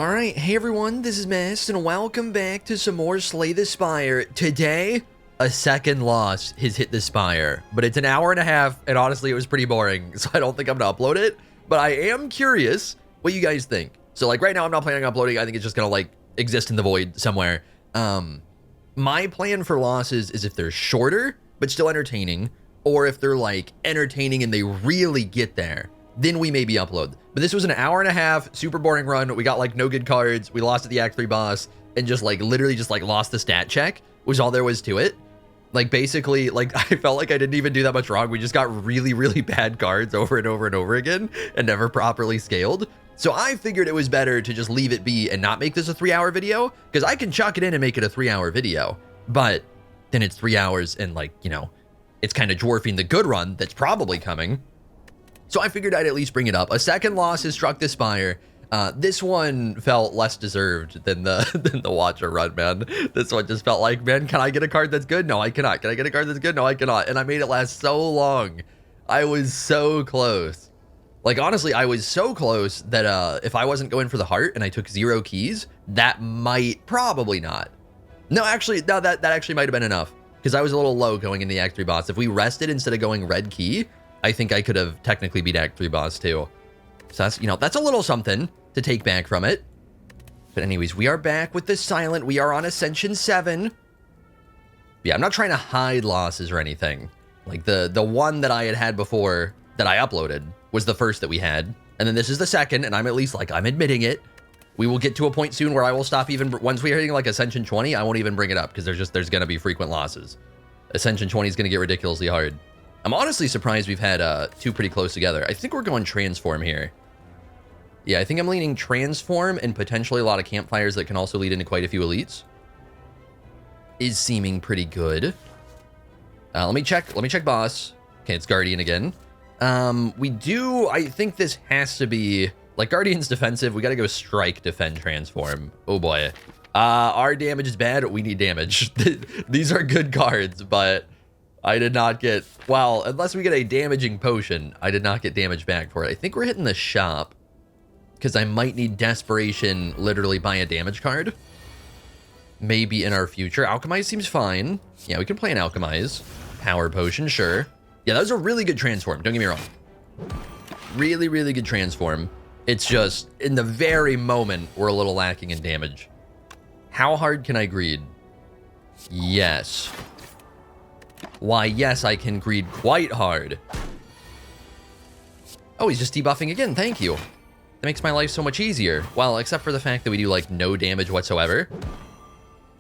Alright, hey everyone, this is Mast, and welcome back to some more Slay the Spire. Today, a second loss has hit the Spire, but it's an hour and a half, and honestly, it was pretty boring, so I don't think I'm gonna upload it, but I am curious what you guys think. So, like, right now, I'm not planning on uploading. I think it's just gonna, like, exist in the void somewhere. My plan for losses is if they're shorter, but still entertaining, or if they're, like, entertaining and they really get there, then we maybe upload. But this was an hour and a half, super boring run. We got like no good cards. We lost at the Act 3 boss and just like literally just like lost the stat check was all there was to it. Like basically, like I felt like I didn't even do that much wrong. We just got really, really bad cards over and over and over again and never properly scaled. So I figured it was better to just leave it be and not make this a 3-hour video, because I can chuck it in and make it a 3-hour video, but then it's 3 hours and like, you know, it's kind of dwarfing the good run that's probably coming. So I figured I'd at least bring it up. A second loss has struck the Spire. This one felt less deserved than the Watcher run, man. This one just felt like, man, can I get a card that's good? No, I cannot. Can I get a card that's good? No, I cannot. And I made it last so long. I was so close. Like, honestly, I was so close that if I wasn't going for the heart and I took 0 keys, that might probably not. No, actually, no, that actually might have been enough, because I was a little low going in the Act 3 boss. If we rested instead of going red key, I think I could have technically beat Act 3 boss too. So that's, you know, that's a little something to take back from it. But anyways, we are back with the Silent. We are on Ascension 7. Yeah, I'm not trying to hide losses or anything. Like the one that I had before that I uploaded was the first that we had. And then this is the second, and I'm at least like, I'm admitting it. We will get to a point soon where I will stop even, once we're hitting like Ascension 20, I won't even bring it up, because there's going to be frequent losses. Ascension 20 is going to get ridiculously hard. I'm honestly surprised we've had two pretty close together. I think we're going Transform here. Yeah, I think I'm leaning Transform and potentially a lot of campfires that can also lead into quite a few elites. Is seeming pretty good. Let me check boss. Okay, it's Guardian again. I think this has to be, like, Guardian's defensive. We got to go Strike, Defend, Transform. Oh boy. Our damage is bad. We need damage. These are good cards, but I did not get, well, unless we get a damaging potion, I did not get damage back for it. I think we're hitting the shop, because I might need Desperation, literally buy a damage card. Maybe in our future. Alchemize seems fine. Yeah, we can play an Alchemize. Power Potion, sure. Yeah, that was a really good Transform, don't get me wrong. Really, really good Transform. It's just, in the very moment, we're a little lacking in damage. How hard can I greed? Yes. Why, yes, I can greed quite hard. Oh, he's just debuffing again. Thank you. That makes my life so much easier. Well, except for the fact that we do, like, no damage whatsoever.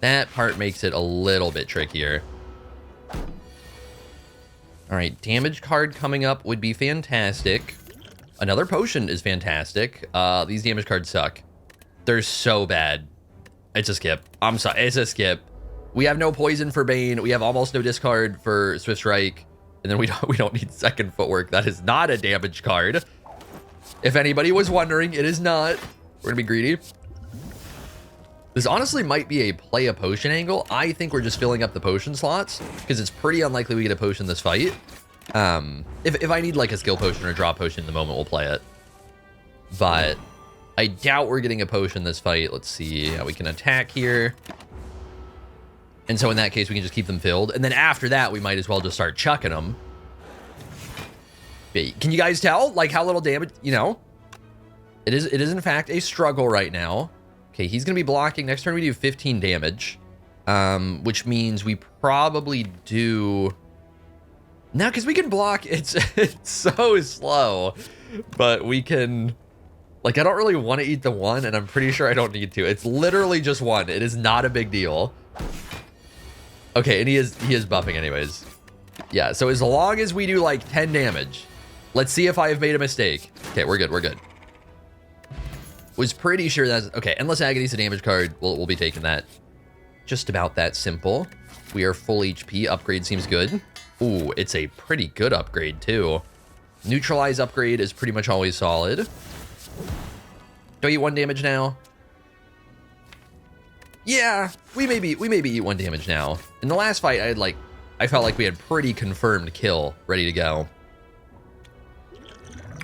That part makes it a little bit trickier. All right, damage card coming up would be fantastic. Another potion is fantastic. These damage cards suck. They're so bad. It's a skip. I'm sorry, it's a skip. We have no poison for Bane. We have almost no discard for Swift Strike. And then we don't need second footwork. That is not a damage card. If anybody was wondering, it is not. We're gonna be greedy. This honestly might be a play a potion angle. I think we're just filling up the potion slots, because it's pretty unlikely we get a potion this fight. If I need like a skill potion or a draw potion in the moment, we'll play it. But I doubt we're getting a potion this fight. Let's see how we can attack here. And so in that case, we can just keep them filled. And then after that, we might as well just start chucking them. Can you guys tell, like, how little damage, you know? It is in fact a struggle right now. Okay, he's going to be blocking. Next turn, we do 15 damage. Which means we probably do... No, because we can block. It's so slow. But we can... Like, I don't really want to eat the 1, and I'm pretty sure I don't need to. It's literally just 1. It is not a big deal. Okay, and he is buffing anyways. Yeah, so as long as we do like 10 damage, let's see if I have made a mistake. Okay, we're good, we're good. Was pretty sure that's, okay, Endless Agony's a damage card. We'll be taking that. Just about that simple. We are full HP, upgrade seems good. Ooh, it's a pretty good upgrade too. Neutralize upgrade is pretty much always solid. Do I eat 1 damage now? Yeah, we maybe eat 1 damage now. In the last fight, I felt like we had pretty confirmed kill ready to go.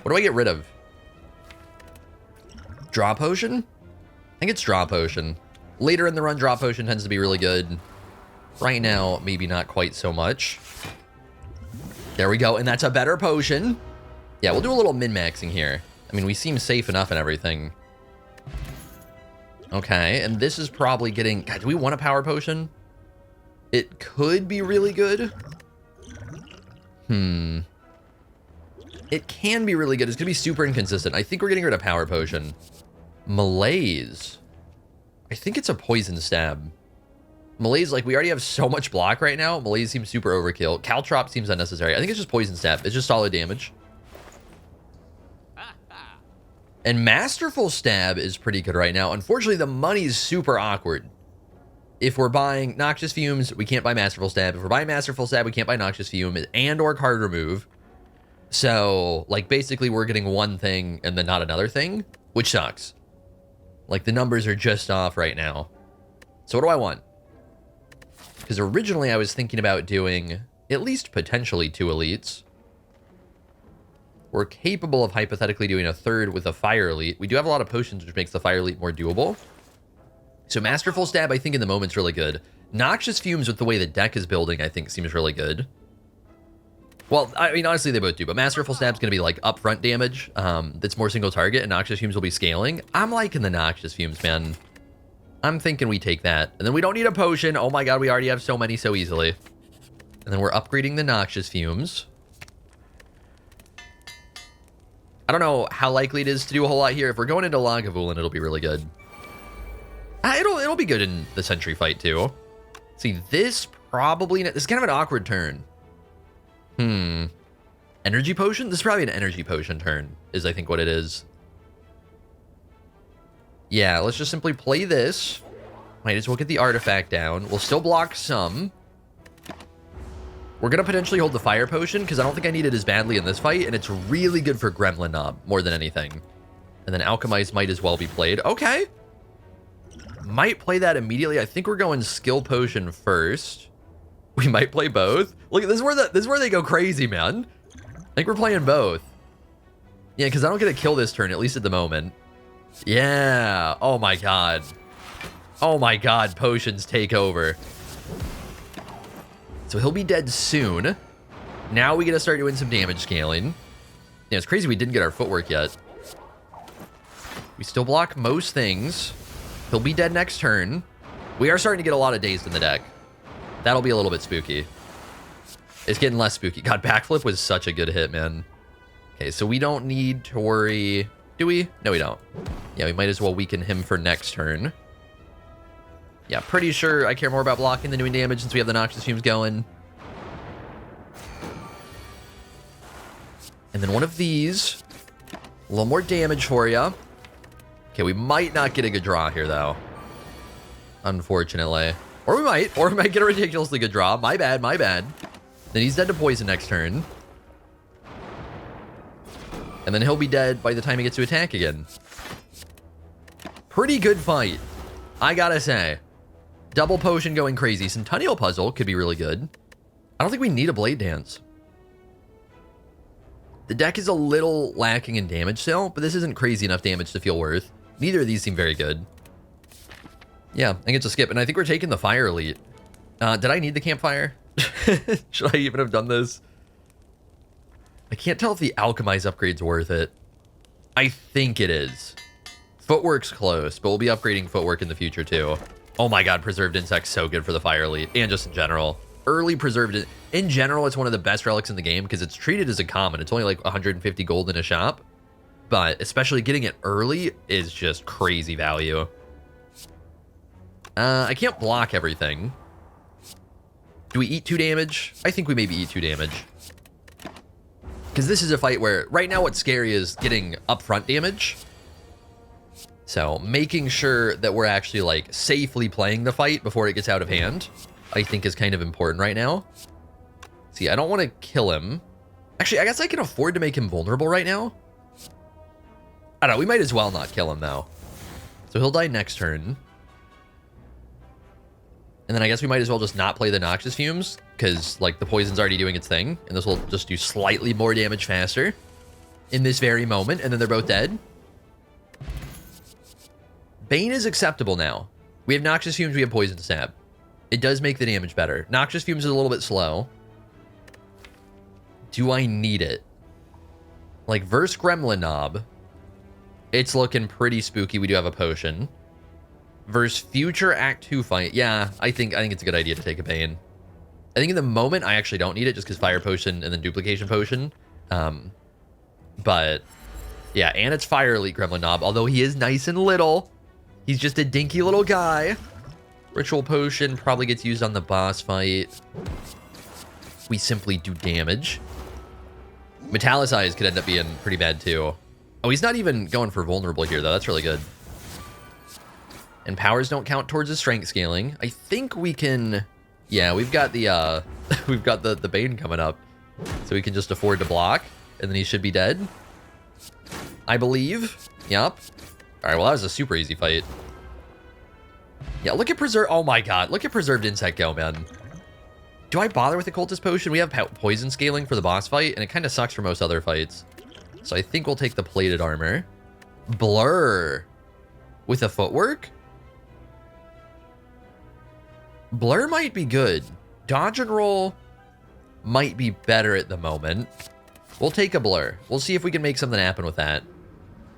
What do I get rid of? Draw potion? I think it's Draw Potion. Later in the run, Draw Potion tends to be really good. Right now, maybe not quite so much. There we go, and that's a better potion. Yeah, we'll do a little min-maxing here. I mean, we seem safe enough and everything. Okay, and this is probably getting... God, do we want a power potion? It could be really good. It can be really good. It's going to be super inconsistent. I think we're getting rid of power potion. Malaise. I think it's a poison stab. Malaise, like, we already have so much block right now. Malaise seems super overkill. Caltrop seems unnecessary. I think it's just poison stab. It's just solid damage. And Masterful Stab is pretty good right now. Unfortunately, the money's super awkward. If we're buying Noxious Fumes, we can't buy Masterful Stab. If we're buying Masterful Stab, we can't buy Noxious Fume and or Card Remove. So, like, basically, we're getting one thing and then not another thing, which sucks. Like, the numbers are just off right now. So what do I want? Because originally I was thinking about doing at least potentially 2 elites. We're capable of hypothetically doing a third with a fire elite. We do have a lot of potions, which makes the fire elite more doable. So Masterful Stab, I think in the moment's really good. Noxious Fumes with the way the deck is building, I think seems really good. Well, I mean, honestly, they both do, but Masterful Stab's going to be like upfront damage that's more single target, and Noxious Fumes will be scaling. I'm liking the Noxious Fumes, man. I'm thinking we take that. And then we don't need a potion. Oh my god, we already have so many so easily. And then we're upgrading the Noxious Fumes. I don't know how likely it is to do a whole lot here. If we're going into Lagavulin, it'll be really good. It'll be good in the Sentry fight, too. See, this probably... This is kind of an awkward turn. Energy Potion? This is probably an Energy Potion turn, is I think what it is. Yeah, let's just simply play this. Might as well get the artifact down. We'll still block some. We're going to potentially hold the Fire Potion, because I don't think I need it as badly in this fight, and it's really good for Gremlin Knob, more than anything. And then Alchemize might as well be played. Okay. Might play that immediately. I think we're going Skill Potion first. We might play both. Look, this is where they go crazy, man. I think we're playing both. Yeah, because I don't get to kill this turn, at least at the moment. Yeah. Oh my god. Oh my god, potions take over. So he'll be dead soon. Now we get to start doing some damage scaling. Yeah, it's crazy we didn't get our footwork yet. We still block most things. He'll be dead next turn. We are starting to get a lot of dazed in the deck. That'll be a little bit spooky. It's getting less spooky. God, Backflip was such a good hit, man. Okay, so we don't need to worry. Do we? No, we don't. Yeah, we might as well weaken him for next turn. Yeah, pretty sure I care more about blocking than doing damage since we have the Noxious Fumes going. And then one of these. A little more damage for you. Okay, we might not get a good draw here, though. Unfortunately. Or we might get a ridiculously good draw. My bad, my bad. Then he's dead to poison next turn. And then he'll be dead by the time he gets to attack again. Pretty good fight, I gotta say. Double potion going crazy. Centennial Puzzle could be really good. I don't think we need a Blade Dance. The deck is a little lacking in damage still, but this isn't crazy enough damage to feel worth. Neither of these seem very good. Yeah, I think it's a skip, and I think we're taking the Fire Elite. Did I need the Campfire? Should I even have done this? I can't tell if the Alchemize upgrade's worth it. I think it is. Footwork's close, but we'll be upgrading Footwork in the future too. Oh my god, Preserved Insect's so good for the Fire Elite, and just in general. Early Preserved... In general, it's one of the best relics in the game, because it's treated as a common. It's only like 150 gold in a shop. But especially getting it early is just crazy value. I can't block everything. Do we eat 2 damage? I think we maybe eat 2 damage. Because this is a fight where, right now what's scary is getting upfront damage. So, making sure that we're actually, like, safely playing the fight before it gets out of hand, I think is kind of important right now. See, I don't want to kill him. Actually, I guess I can afford to make him vulnerable right now. I don't know, we might as well not kill him, though. So he'll die next turn. And then I guess we might as well just not play the Noxious Fumes, because, like, the poison's already doing its thing, and this will just do slightly more damage faster in this very moment, and then they're both dead. Bane is acceptable now. We have Noxious Fumes, we have Poison Stab. It does make the damage better. Noxious Fumes is a little bit slow. Do I need it? Like, versus Gremlin Knob, it's looking pretty spooky. We do have a potion. Versus future Act 2 fight, yeah, I think it's a good idea to take a Bane. I think in the moment, I actually don't need it just because Fire Potion and then Duplication Potion. But, yeah, and it's Fire Elite Gremlin Knob, although he is nice and little. He's just a dinky little guy. Ritual Potion probably gets used on the boss fight. We simply do damage. Metallicize could end up being pretty bad, too. Oh, he's not even going for vulnerable here, though. That's really good. And powers don't count towards his strength scaling. I think we can... Yeah, we've got the we've got the Bane coming up. So we can just afford to block. And then he should be dead. I believe. Yup. Alright, well, that was a super easy fight. Yeah, look at Preserve... Oh my god, look at Preserved Insect go, man. Do I bother with the Cultist Potion? We have poison scaling for the boss fight, and it kind of sucks for most other fights. So I think we'll take the Plated Armor. Blur. With a footwork? Blur might be good. Dodge and roll might be better at the moment. We'll take a Blur. We'll see if we can make something happen with that.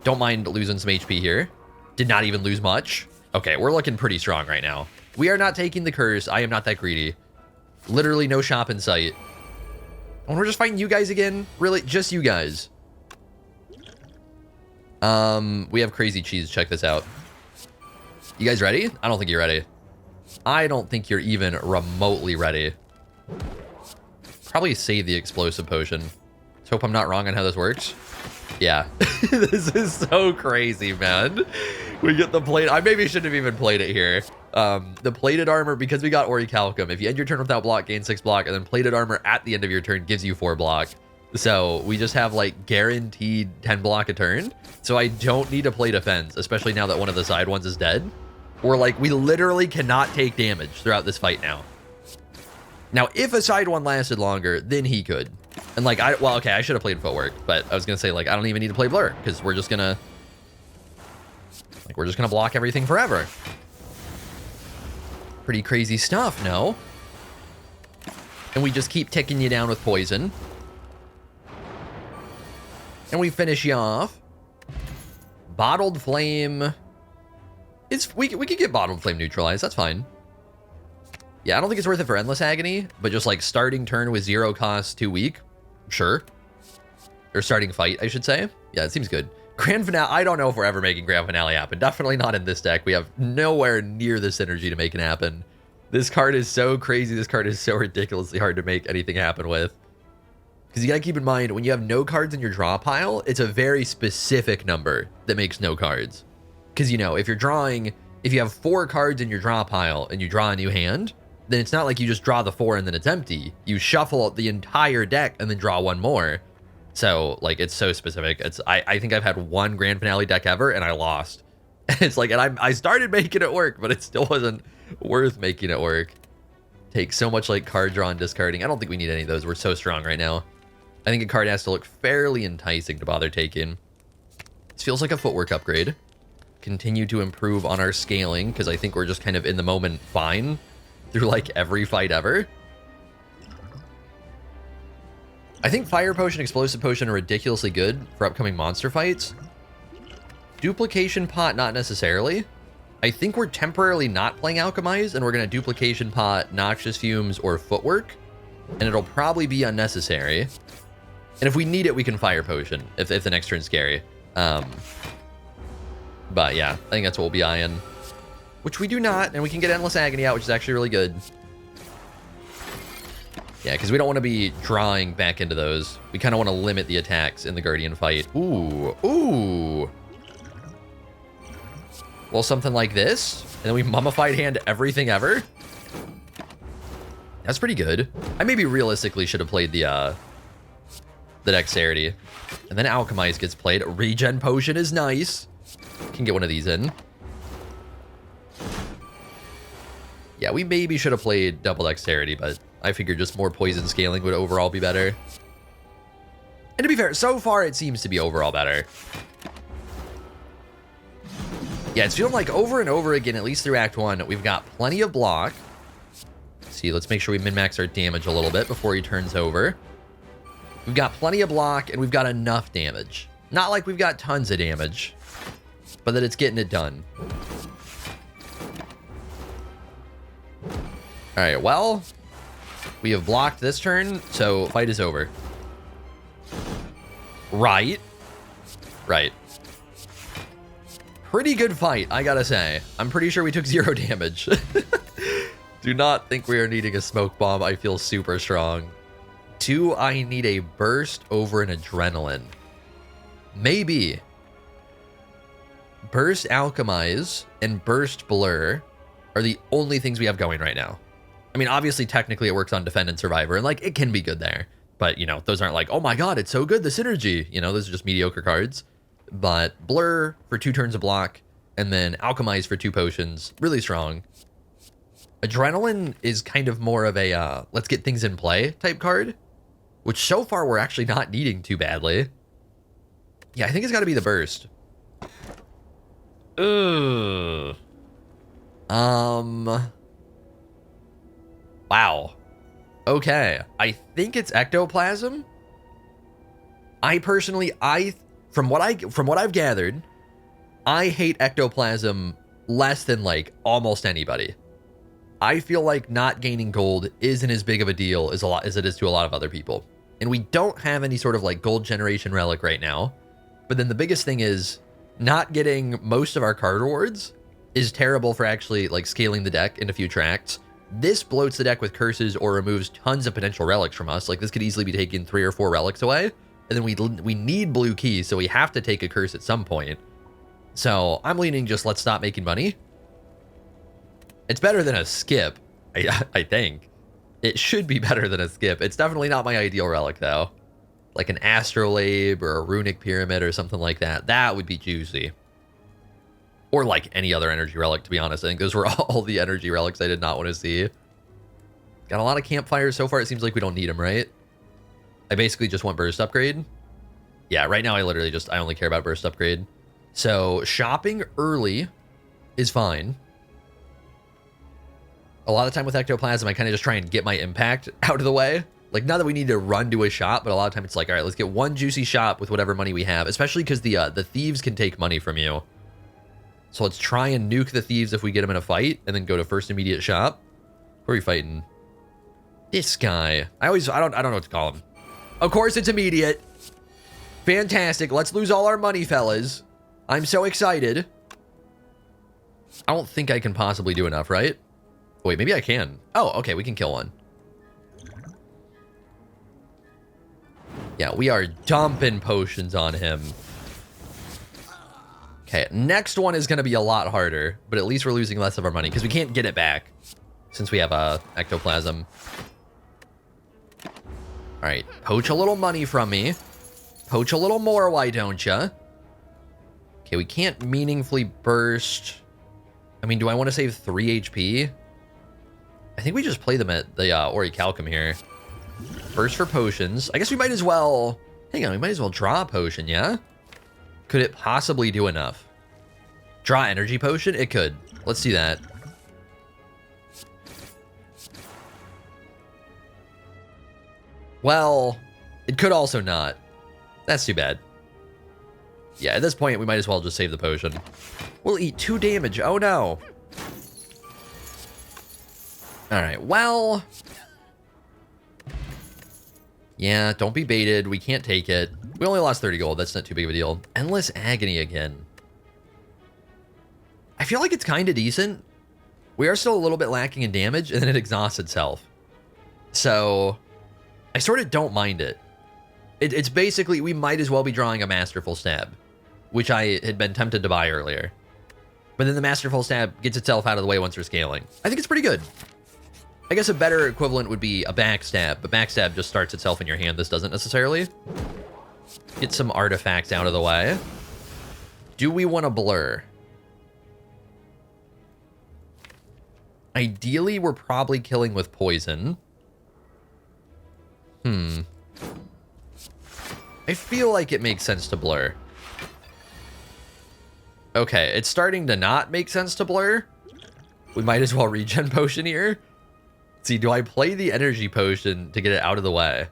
Don't mind losing some HP here. Did not even lose much. Okay, we're looking pretty strong right now. We are not taking the curse. I am not that greedy. Literally no shop in sight. And we're just fighting you guys again? Really? Just you guys. We have Crazy Cheese. Check this out. You guys ready? I don't think you're ready. I don't think you're even remotely ready. Probably save the Explosive Potion. Let's hope I'm not wrong on how this works. Yeah. This is so crazy, man. We get the plate. I maybe shouldn't have even played it here. The Plated Armor, because we got Orichalcum, if you end your turn without block, gain 6 block, and then Plated Armor at the end of your turn gives you 4 block. So we just have like guaranteed 10 block a turn. So I don't need to play defense, especially now that one of the side ones is dead. Or like we literally cannot take damage throughout this fight now. Now, if a side one lasted longer, then he could. And like, well, okay, I should have played Footwork, but I was gonna say like, I don't even need to play Blur because we're just gonna block everything forever. Pretty crazy stuff, no? And we just keep ticking you down with poison. And we finish you off. Bottled Flame. We could get Bottled Flame neutralized. That's fine. Yeah, I don't think it's worth it for Endless Agony, but just like starting turn with 0 cost 2 weak. Sure. Or starting fight, I should say. Yeah, it seems good. Grand Finale. I don't know if we're ever making Grand Finale happen. Definitely not in this deck. We have nowhere near the synergy to make it happen. This card is so crazy. This card is so ridiculously hard to make anything happen with. Because you gotta keep in mind, when you have no cards in your draw pile, it's a very specific number that makes no cards. Because, you know, if you have 4 cards in your draw pile and you draw a new hand, then it's not like you just draw the 4 and then it's empty. You shuffle the entire deck and then draw 1 more. So, like, it's so specific. I think I've had 1 Grand Finale deck ever and I lost. It's like, and I started making it work, but it still wasn't worth making it work. Takes so much, like, card draw and discarding. I don't think we need any of those. We're so strong right now. I think a card has to look fairly enticing to bother taking. This feels like a Footwork upgrade. Continue to improve on our scaling, because I think we're just kind of in the moment fine through, like, every fight ever. I think Fire Potion, Explosive Potion are ridiculously good for upcoming monster fights. Duplication Pot, not necessarily. I think we're temporarily not playing Alchemize, and we're going to Duplication Pot, Noxious Fumes, or Footwork, and it'll probably be unnecessary. And if we need it, we can Fire Potion, if the next turn's scary. But yeah, I think that's what we'll be eyeing. Which we do not, and we can get Endless Agony out, which is actually really good. Yeah, because we don't want to be drawing back into those. We kind of want to limit the attacks in the Guardian fight. Ooh, ooh. Well, something like this, and then we Mummified Hand everything ever. That's pretty good. I maybe realistically should have played the Dexterity. And then Alchemize gets played. Regen Potion is nice. Can get one of these in. Yeah, we maybe should have played double Dexterity, but I figured just more poison scaling would overall be better. And to be fair, so far it seems to be overall better. Yeah, it's feeling like over and over again, at least through Act 1, we've got plenty of block. Let's see, let's make sure we min-max our damage a little bit before he turns over. We've got plenty of block, and we've got enough damage. Not like we've got tons of damage, but that it's getting it done. All right, well, we have blocked this turn, so fight is over. Right. Right. Pretty good fight, I gotta say. I'm pretty sure we took 0 damage. Do not think we are needing a smoke bomb. I feel super strong. Do I need a burst over an adrenaline? Maybe. Burst alchemize and burst blur are the only things we have going right now. I mean, obviously, technically, it works on defend and survivor, and like it can be good there. But you know, those aren't like, oh my god, it's so good, the synergy. You know, those are just mediocre cards. But blur for 2 turns of block, and then alchemize for 2 potions, really strong. Adrenaline is kind of more of a let's get things in play type card, which so far we're actually not needing too badly. Yeah, I think it's got to be the burst. Ugh. Wow. Okay. I think it's ectoplasm. I personally, from what I've gathered, I hate ectoplasm less than like almost anybody. I feel like not gaining gold isn't as big of a deal as it is to a lot of other people. And we don't have any sort of like gold generation relic right now. But then the biggest thing is not getting most of our card rewards is terrible for actually like scaling the deck into future acts. This bloats the deck with curses or removes tons of potential relics from us. Like this could easily be taking 3 or 4 relics away. And then we need blue keys, so we have to take a curse at some point. So I'm leaning just let's stop making money. It's better than a skip, I think. It should be better than a skip. It's definitely not my ideal relic, though. Like an astrolabe or a runic pyramid or something like that. That would be juicy. Or like any other energy relic, to be honest. I think those were all the energy relics I did not want to see. Got a lot of campfires so far. It seems like we don't need them, right? I basically just want burst upgrade. Yeah, right now I only care about burst upgrade. So shopping early is fine. A lot of time with ectoplasm, I kind of just try and get my impact out of the way. Like, not that we need to run to a shop, but a lot of time it's like, all right, let's get one juicy shop with whatever money we have, especially because the thieves can take money from you. So let's try and nuke the thieves if we get them in a fight, and then go to first immediate shop. Who are we fighting? This guy. I don't know what to call him. Of course, it's immediate. Fantastic. Let's lose all our money, fellas. I'm so excited. I don't think I can possibly do enough, right? Wait, maybe I can. Oh, okay, we can kill one. Yeah, we are dumping potions on him. Okay, next one is going to be a lot harder, but at least we're losing less of our money because we can't get it back since we have ectoplasm. All right, poach a little money from me. Poach a little more, why don't ya? Okay, we can't meaningfully burst. I mean, do I want to save 3 HP? I think we just play them at the Orichalcum here. Burst for potions. I guess we might as well... Hang on, we might as well draw a potion, yeah? Could it possibly do enough? Draw energy potion? It could. Let's see that. Well, it could also not. That's too bad. Yeah, at this point, we might as well just save the potion. We'll eat 2 damage. Oh, no. All right, well... Yeah, don't be baited. We can't take it. We only lost 30 gold. That's not too big of a deal. Endless Agony again. I feel like it's kind of decent. We are still a little bit lacking in damage, and then it exhausts itself. So, I sort of don't mind it. It's basically, we might as well be drawing a Masterful Stab, which I had been tempted to buy earlier. But then the Masterful Stab gets itself out of the way once we're scaling. I think it's pretty good. I guess a better equivalent would be a Backstab, but Backstab just starts itself in your hand. This doesn't necessarily. Get some artifacts out of the way. Do we want to blur? Ideally, we're probably killing with poison. I feel like it makes sense to blur. Okay, it's starting to not make sense to blur. We might as well regen potion here. Let's see, do I play the energy potion to get it out of the way?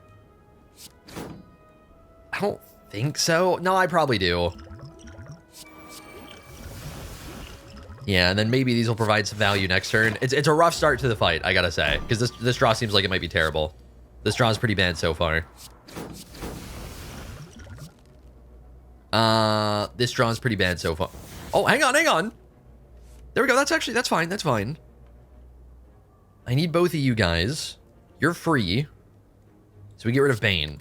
I don't think so. No, I probably do. Yeah, and then maybe these will provide some value next turn. It's a rough start to the fight, I gotta say, because this draw seems like it might be terrible. This draw is pretty bad so far. This draw is pretty bad so far. Oh, hang on, hang on. There we go. That's fine. That's fine. I need both of you guys. You're free. So we get rid of Bane.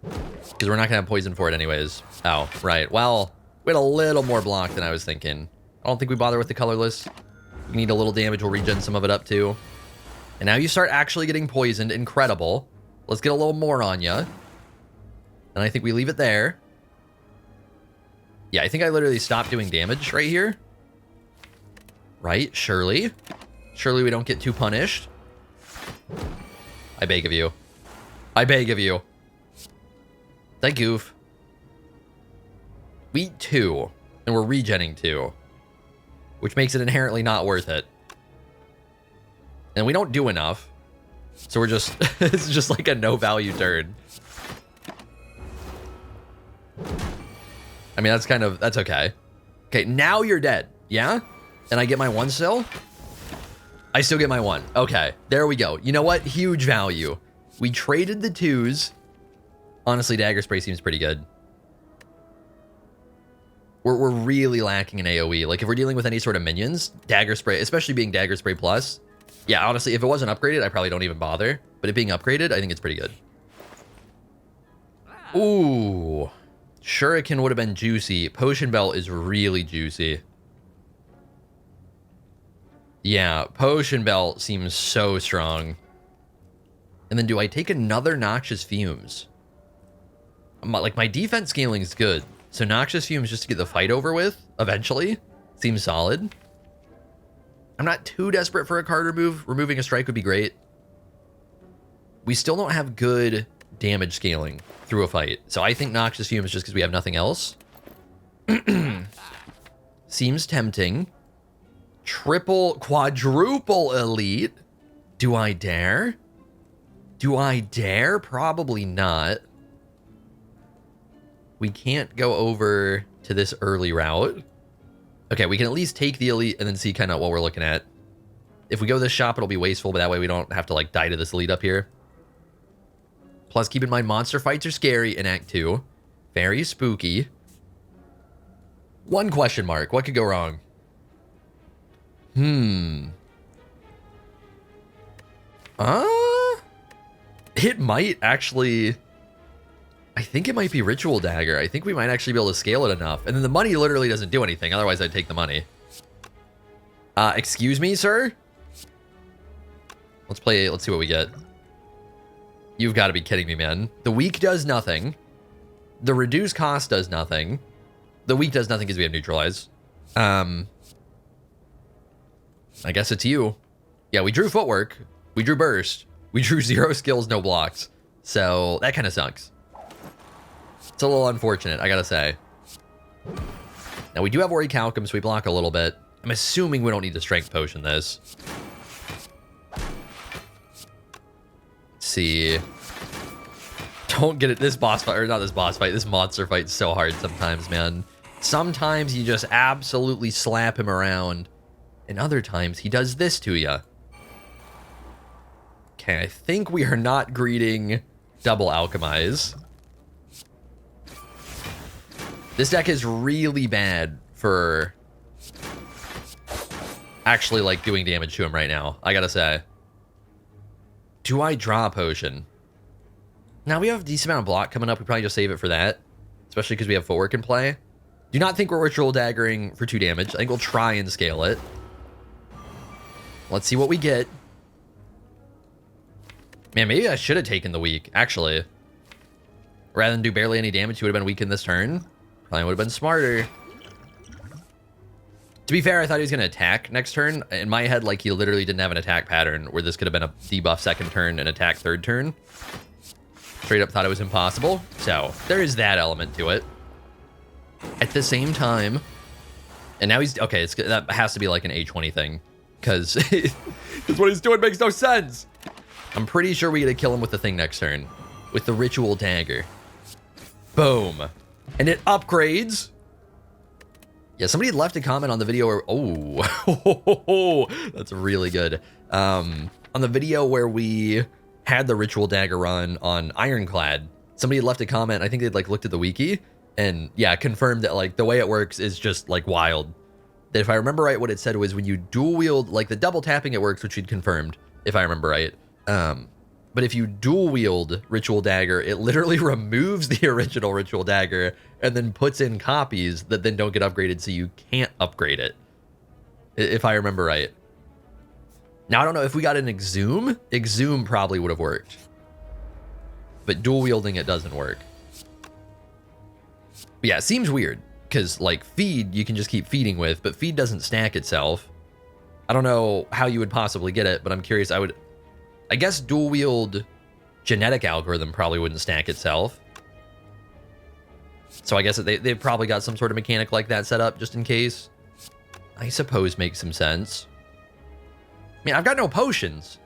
Because we're not going to have poison for it anyways. Oh, right. Well, we had a little more block than I was thinking. I don't think we bother with the colorless. We need a little damage. We'll regen some of it up too. And now you start actually getting poisoned. Incredible. Let's get a little more on you. And I think we leave it there. Yeah, I think I literally stopped doing damage right here. Right? Surely. Surely we don't get too punished. I beg of you. I beg of you. That goof. We eat 2. And we're regenning 2. Which makes it inherently not worth it. And we don't do enough. So we're just... it's just like a no value turn. I mean, that's okay. Okay, now you're dead. Yeah? And I get my 1 still? I still get my 1. Okay, there we go. You know what? Huge value. We traded the 2s. Honestly, Dagger Spray seems pretty good. We're really lacking in AoE. Like, if we're dealing with any sort of minions, Dagger Spray, especially being Dagger Spray Plus. Yeah, honestly, if it wasn't upgraded, I probably don't even bother. But it being upgraded, I think it's pretty good. Ooh. Shuriken would have been juicy. Potion Belt is really juicy. Yeah, Potion Belt seems so strong. And then do I take another Noxious Fumes? Like, my defense scaling is good. So Noxious Fumes just to get the fight over with, eventually, seems solid. I'm not too desperate for a card remove. Removing a strike would be great. We still don't have good damage scaling through a fight. So I think Noxious Fumes just because we have nothing else. Seems tempting. Quadruple elite. Do I dare? Do I dare? Probably not. We can't go over to this early route. Okay, we can at least take the elite and then see kind of what we're looking at. If we go this shop, it'll be wasteful, but that way we don't have to like die to this elite up here. Plus, keep in mind, monster fights are scary in Act 2. Very spooky. One question mark. What could go wrong? It might actually... I think it might be Ritual Dagger. I think we might actually be able to scale it enough. And then the money literally doesn't do anything. Otherwise, I'd take the money. Excuse me, sir? Let's see what we get. You've got to be kidding me, man. The weak does nothing. The reduced cost does nothing. The weak does nothing because we have neutralize. I guess it's you. Yeah, we drew footwork. We drew burst. We drew 0 skills, no blocks. So that kind of sucks. It's a little unfortunate, I gotta say. Now we do have Orichalcum, so we block a little bit. I'm assuming we don't need to strength potion this. Let's see. Don't get it. This boss fight, or not this boss fight, this monster fight is so hard sometimes, man. Sometimes you just absolutely slap him around. And other times he does this to you. Okay, I think we are not greeting double alchemize. This deck is really bad for actually like doing damage to him right now, I gotta say. Do I draw a potion? Now we have a decent amount of block coming up. We probably just save it for that, especially because we have footwork in play. Do not think we're ritual daggering for 2 damage. I think we'll try and scale it. Let's see what we get. Man, maybe I should have taken the weak, actually. Rather than do barely any damage, he would have been weak in this turn. Probably would have been smarter. To be fair, I thought he was going to attack next turn. In my head, like, he literally didn't have an attack pattern where this could have been a debuff second turn and attack third turn. Straight up thought it was impossible. So, there is that element to it. At the same time, And now he's, okay, that has to be like an A20 thing. Because what he's doing makes no sense. I'm pretty sure we get to kill him with the thing next turn. With the ritual dagger. Boom. And it upgrades. Yeah, somebody left a comment on the video where, oh, that's really good. On the video where we had the ritual dagger run on Ironclad, somebody left a comment. I think they'd like looked at the wiki and yeah, confirmed that like the way it works is just like wild. That if I remember right, what it said was when you dual wield, like the double tapping it works, which we'd confirmed, if I remember right. But if you dual wield Ritual Dagger, it literally removes the original Ritual Dagger and then puts in copies that then don't get upgraded, so you can't upgrade it. If I remember right. Now, I don't know if we got an Exhume. Exhume probably would have worked. But dual wielding it doesn't work. But yeah, it seems weird. Because, like, Feed, you can just keep feeding with, but Feed doesn't stack itself. I don't know how you would possibly get it, but I'm curious. I guess dual wield genetic algorithm probably wouldn't stack itself. So I guess they've probably got some sort of mechanic like that set up just in case. I suppose makes some sense. I mean, I've got no potions.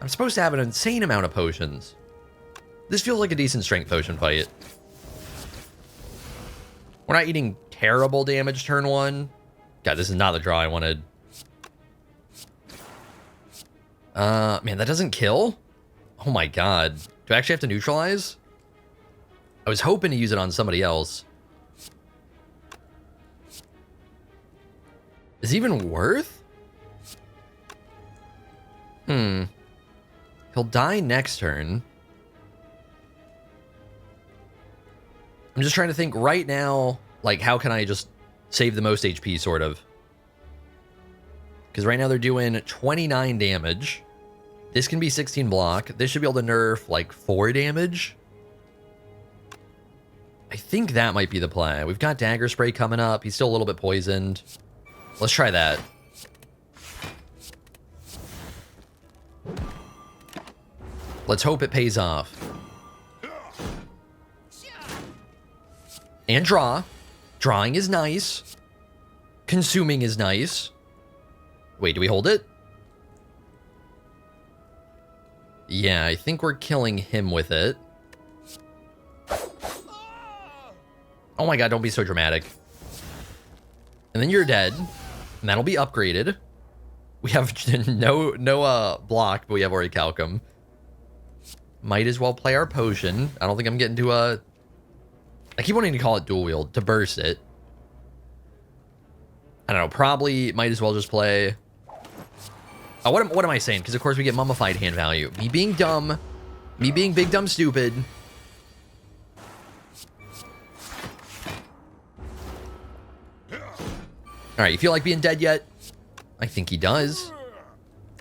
I'm supposed to have an insane amount of potions. This feels like a decent strength potion fight. We're not eating terrible damage turn one. God, this is not the draw I wanted. Man, that doesn't kill? Oh my god. Do I actually have to neutralize? I was hoping to use it on somebody else. Is it even worth? He'll die next turn. I'm just trying to think right now, like, how can I just save the most HP, sort of? Because right now they're doing 29 damage. This can be 16 block. This should be able to nerf, like, 4 damage. I think that might be the play. We've got Dagger Spray coming up. He's still a little bit poisoned. Let's try that. Let's hope it pays off. And draw. Drawing is nice. Consuming is nice. Wait, do we hold it? Yeah, I think we're killing him with it. Oh my god, don't be so dramatic. And then you're dead. And that'll be upgraded. We have no block, but we have Orichalcum. Might as well play our potion. I don't think I'm getting to a... I keep wanting to call it dual wield, to burst it. I don't know, probably might as well just play... Oh, what am I saying? Because of course we get mummified hand value. Me being dumb. Me being big, dumb, stupid. Alright, you feel like being dead yet? I think he does.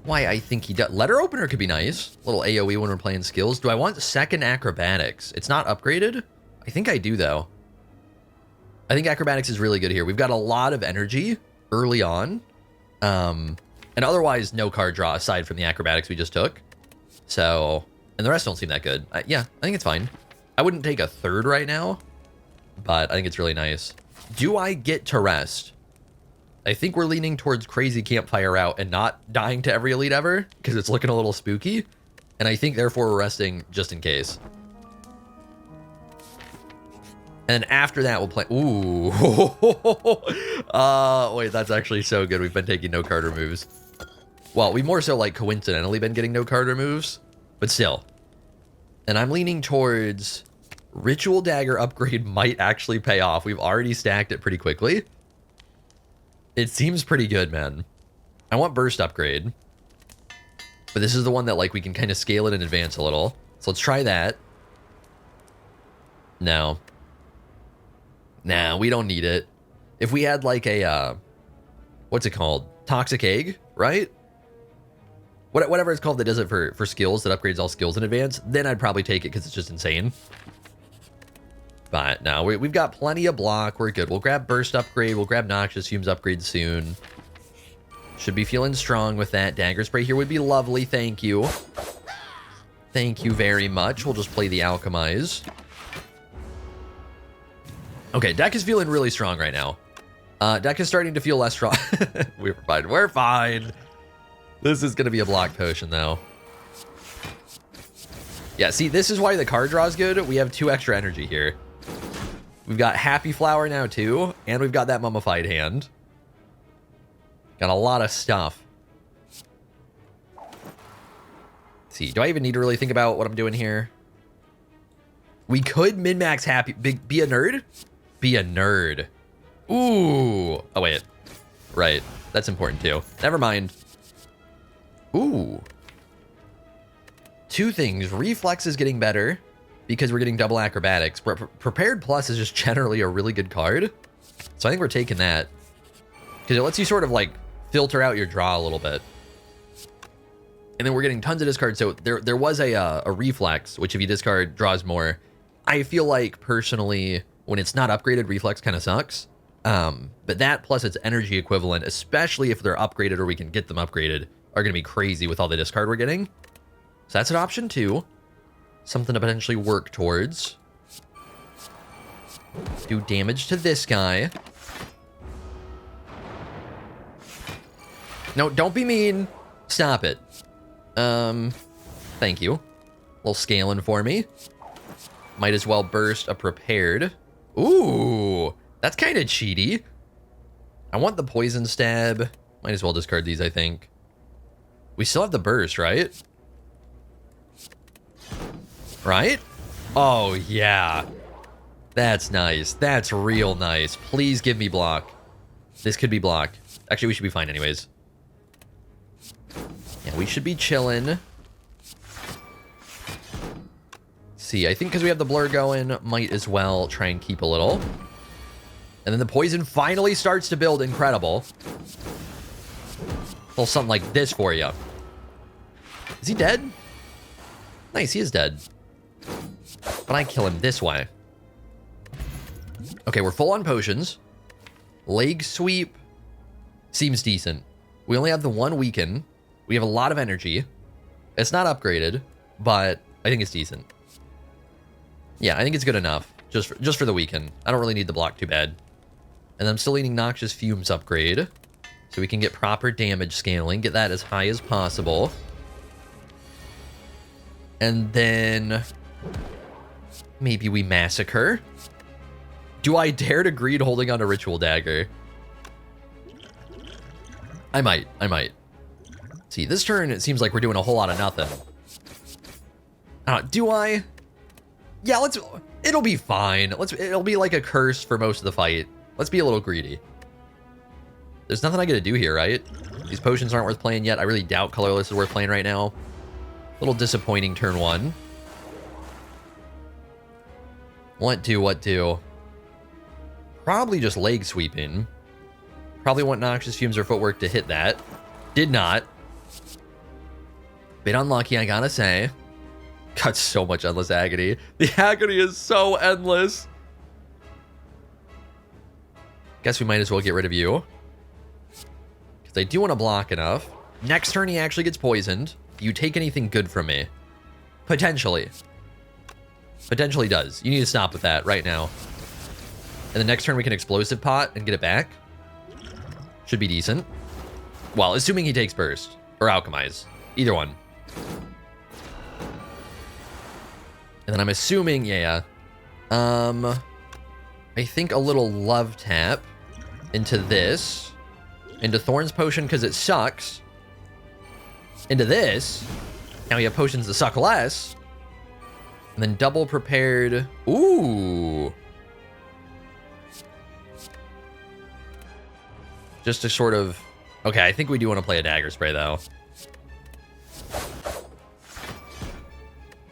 Why, I think he does. Letter opener could be nice. A little AoE when we're playing skills. Do I want second acrobatics? It's not upgraded? I think I do, though. I think acrobatics is really good here. We've got a lot of energy early on. And otherwise, no card draw aside from the acrobatics we just took. So, and the rest don't seem that good. Yeah, I think it's fine. I wouldn't take a third right now, but I think it's really nice. Do I get to rest? I think we're leaning towards crazy campfire route and not dying to every elite ever, because it's looking a little spooky. And I think, therefore, we're resting just in case. And then after that, we'll play... Ooh. Wait, that's actually so good. We've been taking no card removes. Well, we more so, like, coincidentally been getting no card removes, but still. And I'm leaning towards Ritual Dagger upgrade might actually pay off. We've already stacked it pretty quickly. It seems pretty good, man. I want Burst upgrade. But this is the one that, like, we can kind of scale it in advance a little. So let's try that. No. Nah, we don't need it. If we had, like, a, what's it called? Toxic Egg, right? Whatever it's called that does it for skills, that upgrades all skills in advance, then I'd probably take it because it's just insane. But no, we've got plenty of block. We're good. We'll grab Burst upgrade. We'll grab Noxious Fumes upgrade soon. Should be feeling strong with that. Dagger Spray here would be lovely. Thank you. Thank you very much. We'll just play the Alchemize. Okay, deck is feeling really strong right now. Deck is starting to feel less strong. We're fine. We're fine. This is going to be a block potion, though. Yeah, see, this is why the card draw is good. We have 2 extra energy here. We've got Happy Flower now, too. And we've got that Mummified Hand. Got a lot of stuff. Let's see, do I even need to really think about what I'm doing here? We could min-max Happy... Be a nerd? Be a nerd. Ooh. Oh, wait. Right. That's important, too. Never mind. Ooh. 2 things. Reflex is getting better because we're getting double acrobatics. Prepared Plus is just generally a really good card. So I think we're taking that. Because it lets you sort of, like, filter out your draw a little bit. And then we're getting tons of discards. So there was a Reflex, which if you discard, draws more. I feel like, personally, when it's not upgraded, Reflex kind of sucks. But that plus its energy equivalent, especially if they're upgraded or we can get them upgraded, are going to be crazy with all the discard we're getting. So that's an option too. Something to potentially work towards. Do damage to this guy. No, don't be mean. Stop it. Thank you. A little scaling for me. Might as well burst a prepared. Ooh. That's kind of cheaty. I want the poison stab. Might as well discard these, I think. We still have the burst, right? Right? Oh, yeah. That's nice. That's real nice. Please give me block. This could be block. Actually, we should be fine anyways. Yeah, we should be chilling. See, I think because we have the blur going, might as well try and keep a little. And then the poison finally starts to build. Incredible. A little something like this for you. Is he dead? Nice, he is dead. But I kill him this way. Okay, we're full on potions. Leg sweep seems decent. We only have the 1 weaken. We have a lot of energy. It's not upgraded, but I think it's decent. Yeah, I think it's good enough. Just for the weaken. I don't really need the block too bad. And I'm still needing Noxious Fumes upgrade. So we can get proper damage scaling. Get that as high as possible. And then... maybe we Massacre. Do I dare to greed holding on a Ritual Dagger? I might. See, this turn, it seems like we're doing a whole lot of nothing. Do I? Yeah, it'll be fine. It'll be like a curse for most of the fight. Let's be a little greedy. There's nothing I gotta do here, right? These potions aren't worth playing yet. I really doubt colorless is worth playing right now. A little disappointing turn 1. What do? Probably just leg sweeping. Probably want Noxious Fumes or Footwork to hit that. Did not. Bit unlucky, I gotta say. Got so much endless agony. The agony is so endless. Guess we might as well get rid of you. Because I do want to block enough. Next turn he actually gets poisoned. Do you take anything good from me? Potentially. Potentially does. You need to stop with that right now. And the next turn we can Explosive Pot and get it back. Should be decent. Well, assuming he takes Burst. Or Alchemize. Either one. And then I'm assuming, yeah. I think a little Love Tap into this. Into Thorn's Potion because it sucks. Into this. Now we have potions that suck less. And then double prepared. Ooh. Just to sort of... okay, I think we do want to play a Dagger Spray, though.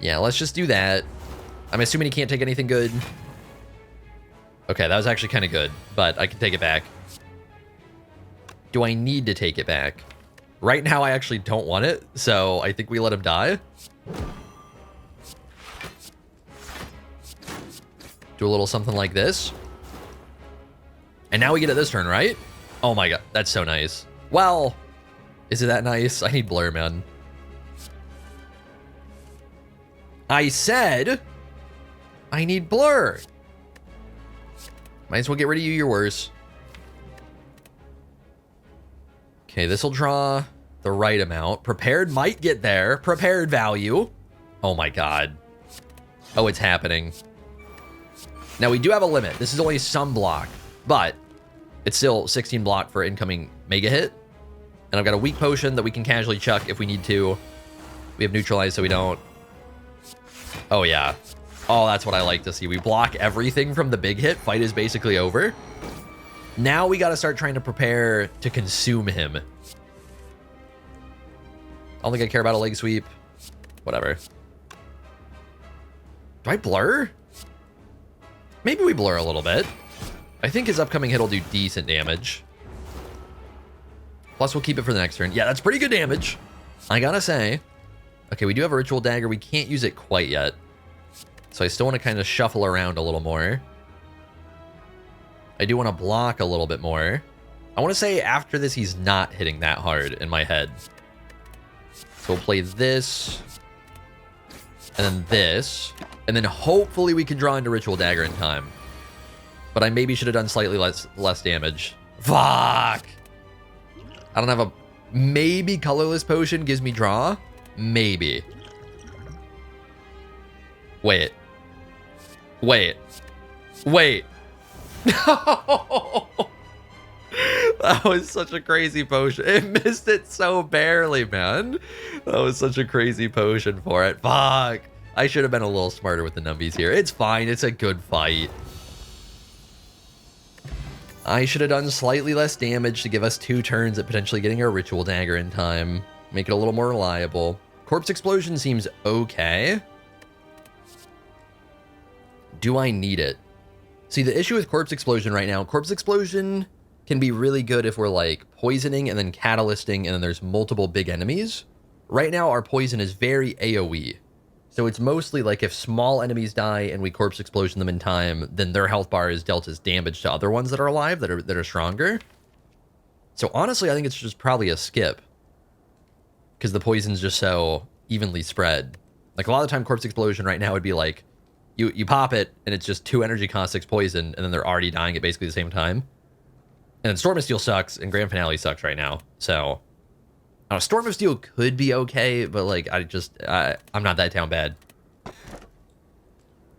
Yeah, let's just do that. I'm assuming he can't take anything good. Okay, that was actually kind of good, but I can take it back. Do I need to take it back? Right now, I actually don't want it, so I think we let him die. Do a little something like this. And now we get it this turn, right? Oh my god, that's so nice. Well, is it that nice? I need Blur, man. I said I need Blur. Might as well get rid of you, you're worse. Okay, this will draw the right amount. Prepared might get there. Prepared value. Oh my god. Oh, it's happening. Now, we do have a limit. This is only some block, but it's still 16 block for incoming mega hit. And I've got a weak potion that we can casually chuck if we need to. We have neutralized, so we don't. Oh, yeah. Oh, that's what I like to see. We block everything from the big hit. Fight is basically over. Now we got to start trying to prepare to consume him. I don't think I care about a leg sweep. Whatever. Do I blur? Maybe we blur a little bit. I think his upcoming hit will do decent damage. Plus, we'll keep it for the next turn. Yeah, that's pretty good damage. I gotta say. Okay, we do have a Ritual Dagger. We can't use it quite yet. So I still want to kind of shuffle around a little more. I do want to block a little bit more. I want to say after this, he's not hitting that hard in my head. So we'll play this. And then this. And then hopefully we can draw into Ritual Dagger in time. But I maybe should have done slightly less damage. Fuck! I don't have a... Maybe Colorless Potion gives me draw? Maybe. Wait. Wait. Wait. No! That was such a crazy potion. It missed it so barely, man. That was such a crazy potion for it. Fuck. I should have been a little smarter with the numbies here. It's fine. It's a good fight. I should have done slightly less damage to give us 2 turns at potentially getting our Ritual Dagger in time. Make it a little more reliable. Corpse Explosion seems okay. Do I need it? See, the issue with Corpse Explosion right now, Corpse Explosion can be really good if we're like poisoning and then catalysting and then there's multiple big enemies. Right now, our poison is very AoE. So it's mostly like if small enemies die and we Corpse Explosion them in time, then their health bar is dealt as damage to other ones that are alive, that are stronger. So honestly, I think it's just probably a skip. Because the poison's just so evenly spread. Like a lot of the time, Corpse Explosion right now would be like, you pop it, and it's just 2 energy cost 6 poison, and then they're already dying at basically the same time. And then Storm of Steel sucks, and Grand Finale sucks right now. So, Storm of Steel could be okay, but like, I'm not that down bad.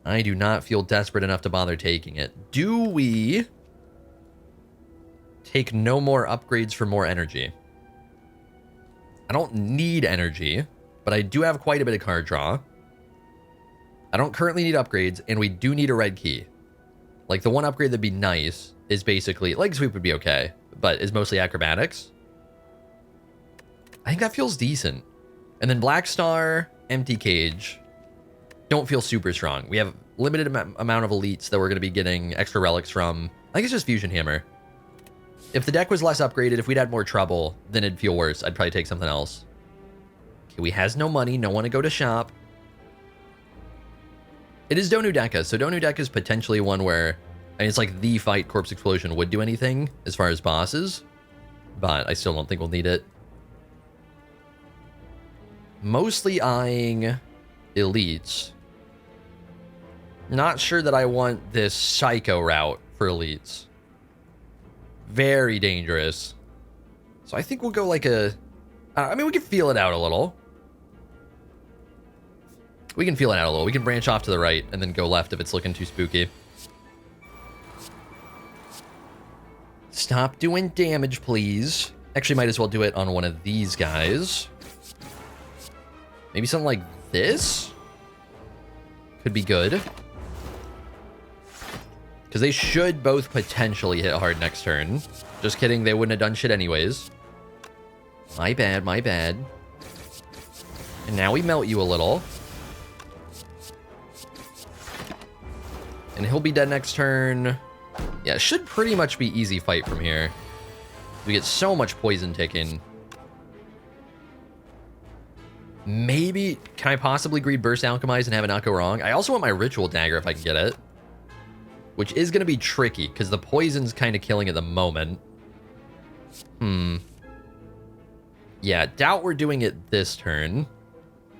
I do not feel desperate enough to bother taking it. Do we take no more upgrades for more energy? I don't need energy, but I do have quite a bit of card draw. I don't currently need upgrades, and we do need a red key. Like, the one upgrade that'd be nice is basically... Leg Sweep would be okay, but is mostly acrobatics. I think that feels decent. And then Black Star, Empty Cage. Don't feel super strong. We have limited amount of elites that we're going to be getting extra relics from. I think it's just Fusion Hammer. If the deck was less upgraded, if we'd had more trouble, then it'd feel worse. I'd probably take something else. Okay, we has no money. No one to go to shop. It is Donu Deka, so Donu Deka is potentially one where... I mean, it's like the fight Corpse Explosion would do anything as far as bosses. But I still don't think we'll need it. Mostly eyeing elites. Not sure that I want this Psycho route for elites. Very dangerous. So I think we'll go like a... I mean, we can feel it out a little. We can feel it out a little. We can branch off to the right and then go left if it's looking too spooky. Stop doing damage, please. Actually, might as well do it on one of these guys. Maybe something like this? Could be good. Because they should both potentially hit hard next turn. Just kidding, they wouldn't have done shit anyways. My bad, my bad. And now we melt you a little. And he'll be dead next turn. Yeah, it should pretty much be easy fight from here. We get so much poison taken. Maybe, can I possibly Greed Burst Alchemize and have it not go wrong? I also want my Ritual Dagger if I can get it. Which is going to be tricky, because the poison's kind of killing at the moment. Yeah, doubt we're doing it this turn.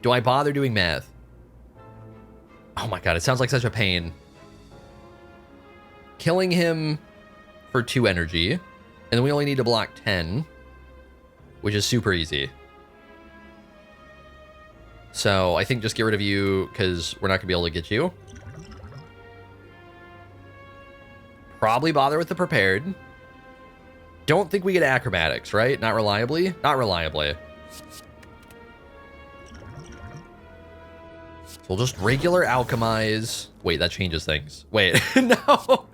Do I bother doing math? Oh my god, it sounds like such a pain. Killing him for 2 energy. And then we only need to block 10. which is super easy. So I think just get rid of you because we're not going to be able to get you. Probably bother with the prepared. Don't think we get acrobatics, right? Not reliably? Not reliably. So we'll just regular alchemize. Wait, that changes things. Wait, no.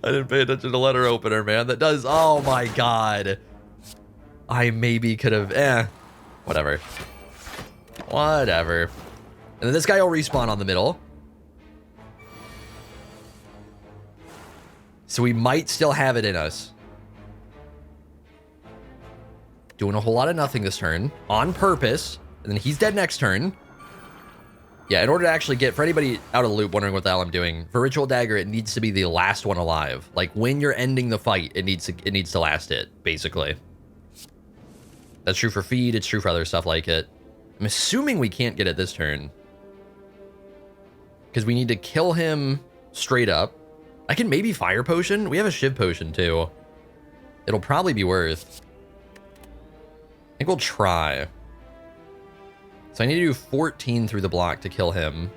I didn't pay attention to letter opener, man. That does, oh my god. I maybe could have, whatever. Whatever. And then this guy will respawn on the middle. So we might still have it in us. Doing a whole lot of nothing this turn. On purpose. And then he's dead next turn. Yeah, in order to actually get, for anybody out of the loop wondering what the hell I'm doing, for Ritual Dagger, it needs to be the last one alive. Like, when you're ending the fight, it needs to last it, basically. That's true for feed, it's true for other stuff like it. I'm assuming we can't get it this turn. Because we need to kill him straight up. I can maybe Fire Potion. We have a Shiv Potion, too. It'll probably be worth. I think we'll try. So I need to do 14 through the block to kill him.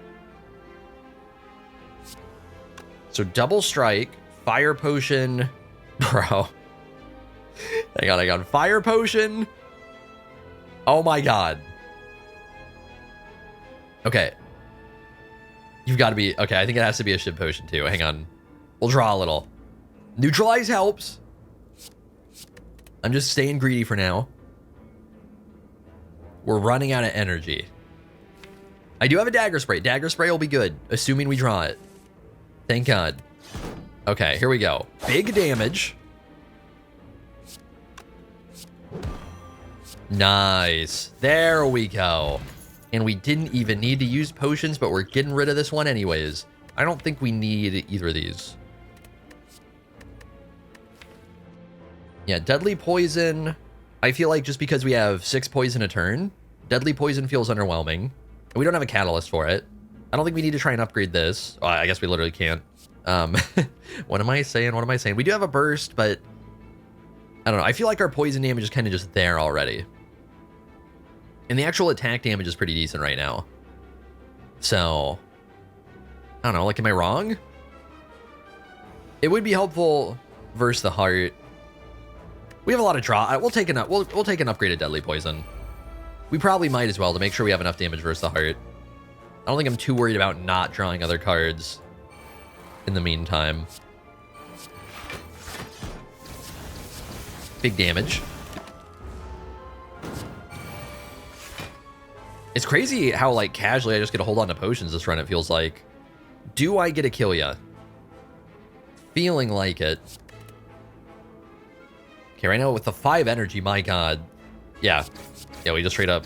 So double strike, Fire Potion. Bro. Hang on. Fire Potion. Oh my god. Okay. You've got to be... Okay, I think it has to be a Shiv Potion too. Hang on. We'll draw a little. Neutralize helps. I'm just staying greedy for now. We're running out of energy. I do have a Dagger Spray. Dagger Spray will be good, assuming we draw it. Thank God. Okay, here we go. Big damage. Nice. There we go. And we didn't even need to use potions, but we're getting rid of this one anyways. I don't think we need either of these. Yeah, Deadly Poison. I feel like just because we have 6 poison a turn, Deadly Poison feels underwhelming. And we don't have a catalyst for it. I don't think we need to try and upgrade this. Well, I guess we literally can't. What am I saying? What am I saying? We do have a burst, but I don't know. I feel like our poison damage is kind of just there already. And the actual attack damage is pretty decent right now. So, I don't know. Like, am I wrong? It would be helpful versus the heart. We have a lot of draw. We'll take an upgraded Deadly Poison. We probably might as well to make sure we have enough damage versus the heart. I don't think I'm too worried about not drawing other cards in the meantime. Big damage. It's crazy how, like, casually I just get to hold on to potions this run, it feels like. Do I get to kill ya? Feeling like it. Okay, right now with the 5 energy, my god. Yeah, we just straight up.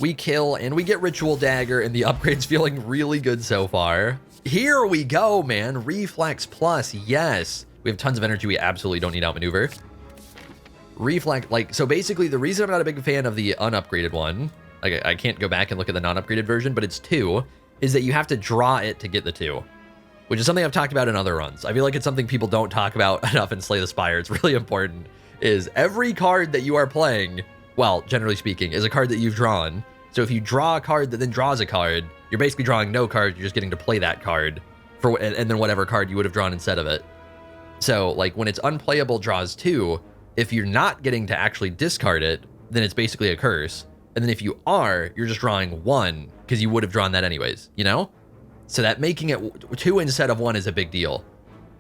We kill, and we get Ritual Dagger, and the upgrade's feeling really good so far. Here we go, man. Reflex Plus, yes. We have tons of energy we absolutely don't need outmaneuver. Reflex, like, so basically the reason I'm not a big fan of the unupgraded one, like, I can't go back and look at the non-upgraded version, but it's 2, is that you have to draw it to get the 2. Which is something I've talked about in other runs. I feel like it's something people don't talk about enough in Slay the Spire. It's really important. Is every card that you are playing, well, generally speaking, is a card that you've drawn. So if you draw a card that then draws a card, you're basically drawing no card. You're just getting to play that card for, and then whatever card you would have drawn instead of it. So, like, when it's unplayable draws 2, if you're not getting to actually discard it, then it's basically a curse. And then if you are, you're just drawing 1 because you would have drawn that anyways, you know? So that making it 2 instead of 1 is a big deal.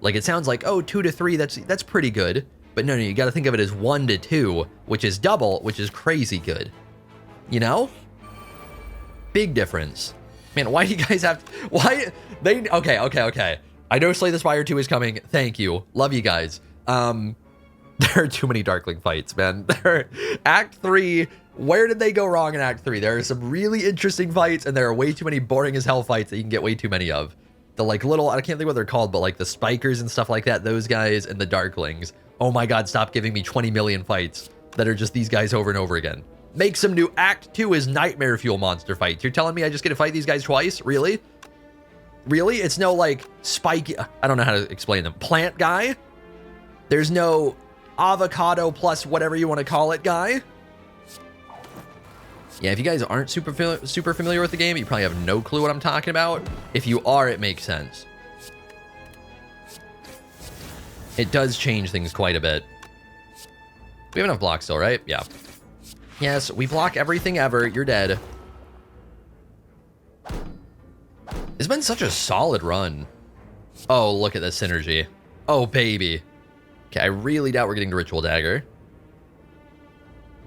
Like, it sounds like, oh, 2 to 3, that's pretty good. But no, you got to think of it as 1 to 2, which is double, which is crazy good. You know? Big difference. Man, why do you guys have... Why... They... Okay. I know Slay the Spire 2 is coming. Thank you. Love you guys. There are too many Darkling fights, man. Act 3... Where did they go wrong in Act 3? There are some really interesting fights, and there are way too many boring as hell fights that you can get way too many of. The, like, little... I can't think what they're called, but, like, the Spikers and stuff like that, those guys, and the Darklings. Oh my god, stop giving me 20 million fights that are just these guys over and over again. Make some new... Act 2 is Nightmare Fuel monster fights. You're telling me I just get to fight these guys twice? Really? Really? It's no, like, spiky... I don't know how to explain them. Plant guy? There's no avocado plus whatever you want to call it guy? Yeah, if you guys aren't super familiar with the game, you probably have no clue what I'm talking about. If you are, it makes sense. It does change things quite a bit. We have enough blocks still, right? Yeah. Yes, we block everything ever. You're dead. It's been such a solid run. Oh, look at this synergy. Oh, baby. Okay, I really doubt we're getting to Ritual Dagger.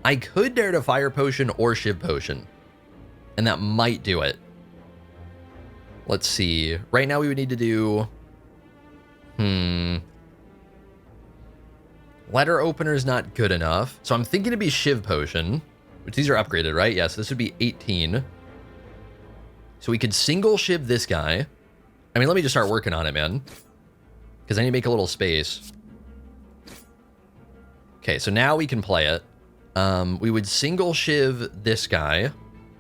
I could dare to Fire Potion or Shiv Potion, and that might do it. Let's see. Right now we would need to do... Letter Opener is not good enough, so I'm thinking to be Shiv Potion, which these are upgraded, right? Yes, this would be 18. So we could single Shiv this guy. I mean, let me just start working on it, man, because I need to make a little space. Okay, so now we can play it. We would single Shiv this guy, and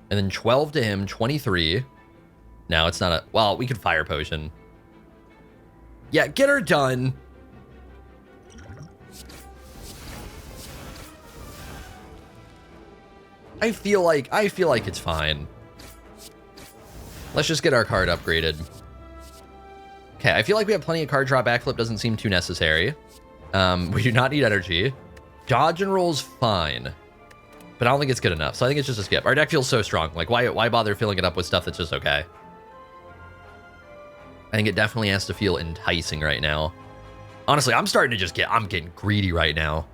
then 12 to him, 23. Now it's not a... Well, we could Fire Potion. Yeah, get her done. I feel like it's fine. Let's just get our card upgraded. Okay, I feel like we have plenty of card draw. Backflip doesn't seem too necessary. We do not need energy. Dodge and roll's fine, but I don't think it's good enough. So I think it's just a skip. Our deck feels so strong. Like, why bother filling it up with stuff that's just okay? I think it definitely has to feel enticing right now. Honestly, I'm starting to just I'm getting greedy right now.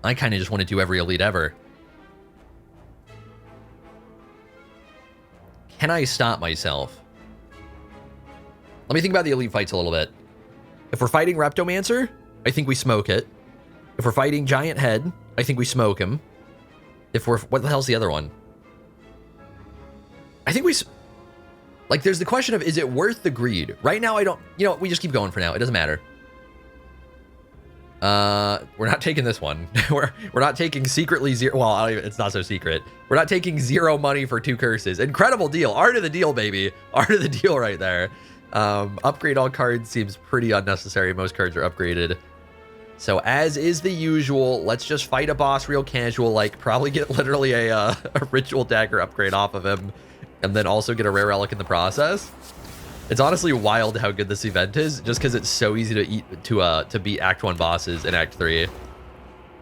I kind of just want to do every elite ever. Can I stop myself? Let me think about the elite fights a little bit. If we're fighting Reptomancer, I think we smoke it. If we're fighting Giant Head, I think we smoke him. If we're... What the hell's the other one? I think we... Like, there's the question of, is it worth the greed? Right now, I don't... You know, we just keep going for now. It doesn't matter. We're not taking this one. we're not taking secretly zero... Well, it's not so secret. We're not taking 0 money for 2 curses. Incredible deal. Art of the deal, baby. Art of the deal right there. Upgrade all cards seems pretty unnecessary. Most cards are upgraded. So as is the usual, let's just fight a boss real casual, like probably get literally a Ritual Dagger upgrade off of him, and then also get a rare relic in the process. It's honestly wild how good this event is, just because it's so easy to beat Act 1 bosses in Act 3.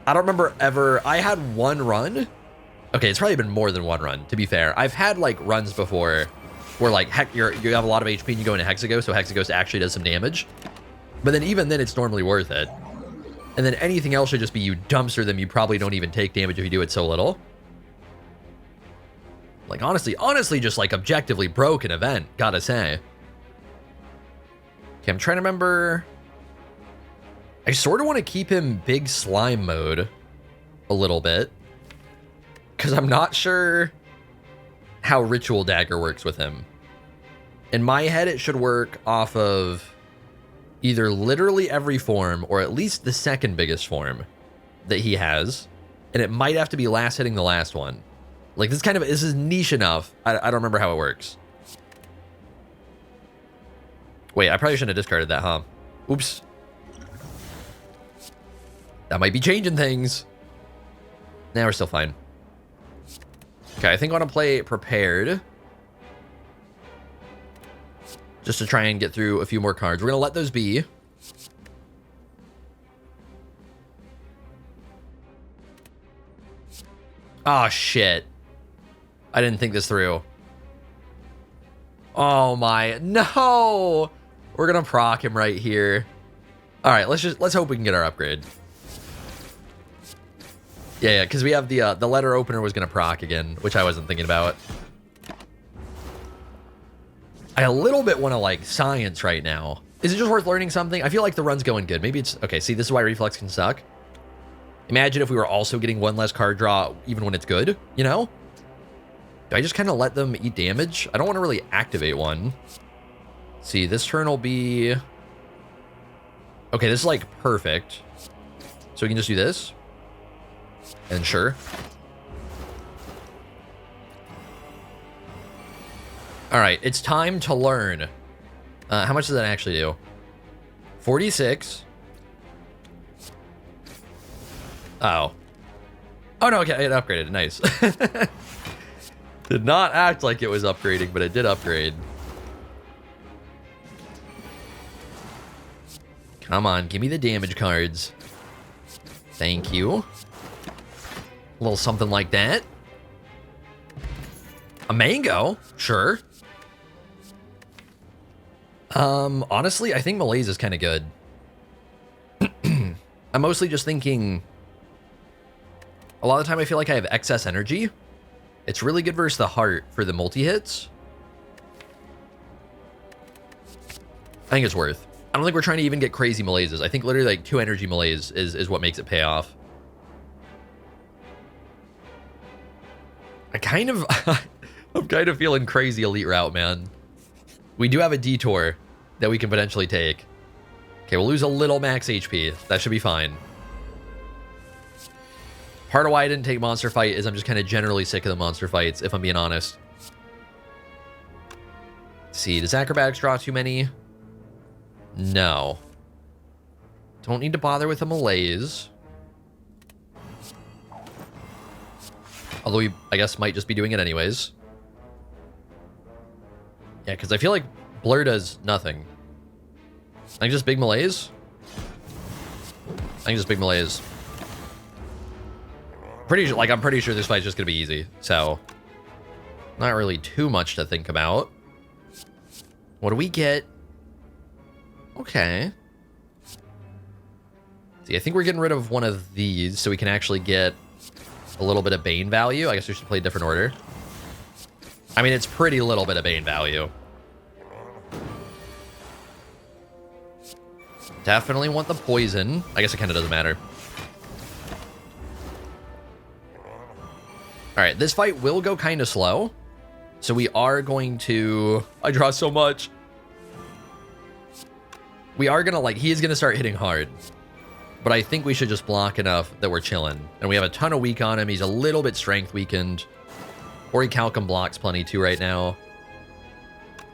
I don't remember ever... I had one run. Okay, it's probably been more than one run, to be fair. I've had like runs before where like you have a lot of HP and you go into Hexaghost, so Hexaghost actually does some damage. But then even then, it's normally worth it. And then anything else should just be you dumpster them. You probably don't even take damage if you do it so little. Like, honestly, just like objectively broken event, gotta say. Okay, I'm trying to remember. I sort of want to keep him big slime mode a little bit, because I'm not sure how Ritual Dagger works with him. In my head, it should work off of either literally every form, or at least the second biggest form that he has. And it might have to be last hitting the last one. Like, this is niche enough. I don't remember how it works. Wait, I probably shouldn't have discarded that, huh? Oops. That might be changing things. Nah, we're still fine. Okay, I think I want to play Prepared, just to try and get through a few more cards. We're going to let those be. Oh, shit. I didn't think this through. Oh, my. No! We're going to proc him right here. All right, let's hope we can get our upgrade. Yeah, because we have the letter opener was going to proc again, which I wasn't thinking about. I a little bit want to like science right now. Is it just worth learning something? I feel like the run's going good. Maybe it's... Okay, see, this is why reflex can suck. Imagine if we were also getting one less card draw even when it's good, you know? Do I just kind of let them eat damage? I don't want to really activate one. See, this turn will be... Okay, this is like perfect. So we can just do this. And sure. All right, it's time to learn. How much does that actually do? 46. Oh. Oh, no, okay, it upgraded. Nice. Did not act like it was upgrading, but it did upgrade. Come on, give me the damage cards. Thank you. A little something like that. A mango? Sure. Honestly, I think Malaise is kind of good. I'm mostly just thinking... A lot of the time I feel like I have excess energy. It's really good versus the heart for the multi-hits. I think it's worth. I don't think we're trying to even get crazy Malaises. I think literally like 2 energy Malaise is what makes it pay off. I'm kind of feeling crazy elite route, man. We do have a detour that we can potentially take. Okay, we'll lose a little max HP. That should be fine. Part of why I didn't take monster fight is I'm just kind of generally sick of the monster fights, if I'm being honest. Let's see, does acrobatics draw too many? No. Don't need to bother with a Malaise. Although we, I guess, might just be doing it anyways. Yeah, because I feel like Blur does nothing. I think just big Malaise. I think just big Malaise. I'm pretty sure this fight's just gonna be easy. So, not really too much to think about. What do we get? Okay. See, I think we're getting rid of one of these so we can actually get a little bit of Bane value. I guess we should play a different order. I mean, it's pretty little bit of Bane value. Definitely want the poison. I guess it kind of doesn't matter. All right, this fight will go kind of slow. So we are going to... I draw so much. We are going to, like, he is going to start hitting hard. But I think we should just block enough that we're chilling. And we have a ton of weak on him. He's a little bit strength weakened. Orichalcum blocks plenty too right now.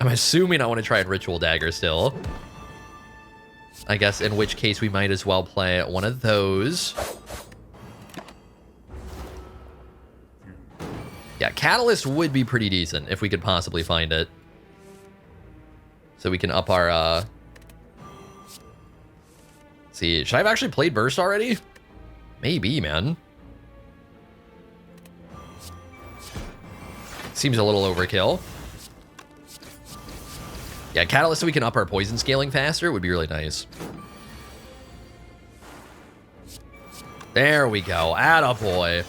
I'm assuming I want to try and Ritual Dagger still. I guess in which case we might as well play one of those. Yeah, Catalyst would be pretty decent if we could possibly find it. So we can up our... Let's see, should I have actually played Burst already? Maybe, man. Seems a little overkill. Yeah, Catalyst so we can up our poison scaling faster would be really nice. There we go. Attaboy.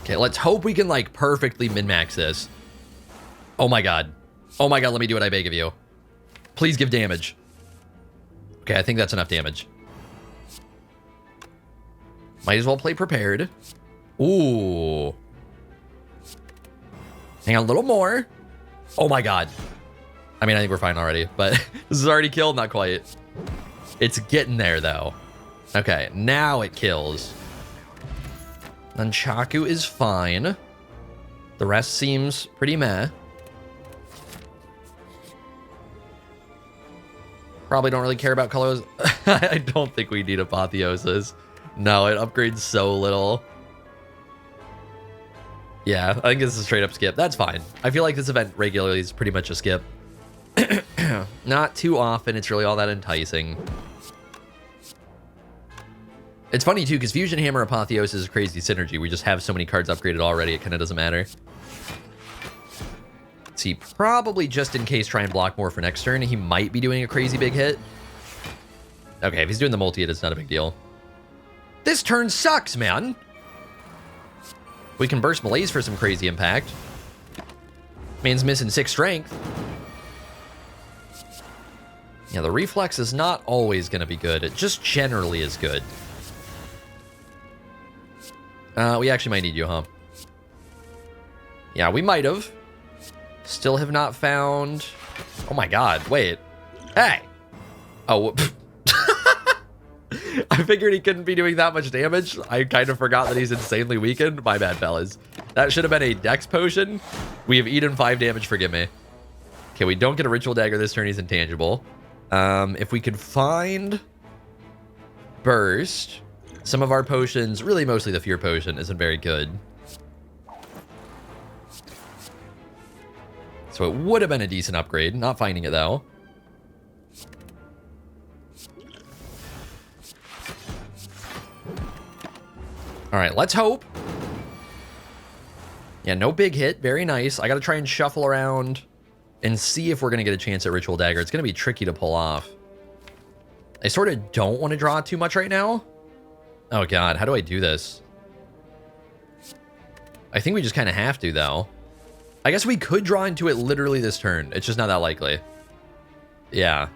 Okay, let's hope we can, like, perfectly min-max this. Oh my god. Oh my god, let me do what I beg of you. Please give damage. Okay, I think that's enough damage. Might as well play prepared. Ooh. Hang on, a little more. Oh my god. I mean, I think we're fine already, but this is already killed, not quite. It's getting there, though. Okay, now it kills. Nunchaku is fine. The rest seems pretty meh. Probably don't really care about colors. I don't think we need Apotheosis. No, it upgrades so little. Yeah, I think this is a straight up skip. That's fine. I feel like this event regularly is pretty much a skip. Not too often. It's really all that enticing. It's funny too, because Fusion Hammer Apotheosis is crazy synergy. We just have so many cards upgraded already, it kind of doesn't matter. Let's see, probably just in case try and block more for next turn. He might be doing a crazy big hit. Okay, if he's doing the multi-hit, it's not a big deal. This turn sucks, man. We can burst Malaise for some crazy impact. Man's missing 6 strength. Yeah, the reflex is not always going to be good. It just generally is good. We actually might need you, huh? Yeah, we might have. Still have not found... Oh my god, wait. Hey! Oh, I figured he couldn't be doing that much damage. I kind of forgot that he's insanely weakened. My bad, fellas. That should have been a dex potion. We have eaten 5 damage, forgive me. Okay, we don't get a Ritual Dagger this turn. He's intangible. If we could find Burst... Some of our potions, really mostly the fear potion, isn't very good. So it would have been a decent upgrade. Not finding it, though. All right, let's hope. Yeah, no big hit. Very nice. I got to try and shuffle around and see if we're going to get a chance at Ritual Dagger. It's going to be tricky to pull off. I sort of don't want to draw too much right now. Oh, God. How do I do this? I think we just kind of have to, though. I guess we could draw into it literally this turn. It's just not that likely. Yeah.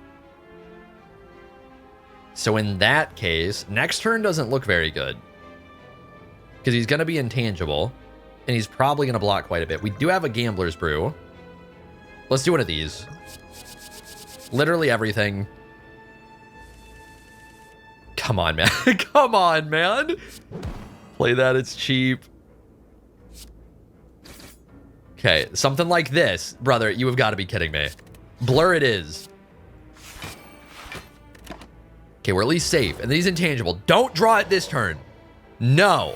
So in that case, next turn doesn't look very good. Because he's going to be intangible. And he's probably going to block quite a bit. We do have a Gambler's Brew. Let's do one of these. Literally everything. Come on, man. Come on, man. Play that. It's cheap. Okay, something like this. Brother, you have got to be kidding me. Blur it is. Okay, we're at least safe. And then he's intangible. Don't draw it this turn. No.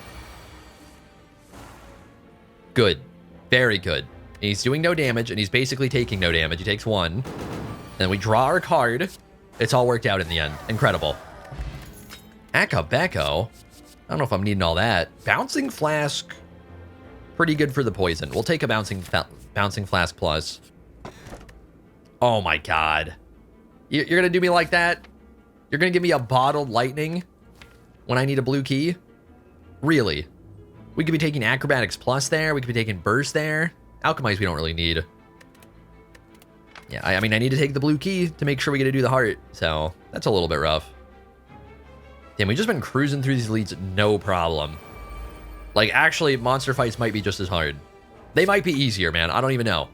Good. Very good. And he's doing no damage, and he's basically taking no damage. He takes one. And then we draw our card. It's all worked out in the end. Incredible. Akabeko. I don't know if I'm needing all that. Bouncing Flask. Pretty good for the poison. We'll take a Bouncing Flask plus. Oh my god. You're going to do me like that? You're going to give me a Bottled Lightning when I need a blue key? Really? We could be taking Acrobatics plus there. We could be taking Burst there. Alchemize we don't really need. Yeah, I mean, I need to take the blue key to make sure we get to do the heart. So, that's a little bit rough. Damn, we've just been cruising through these elites, no problem. Like, actually, monster fights might be just as hard. They might be easier, man. I don't even know.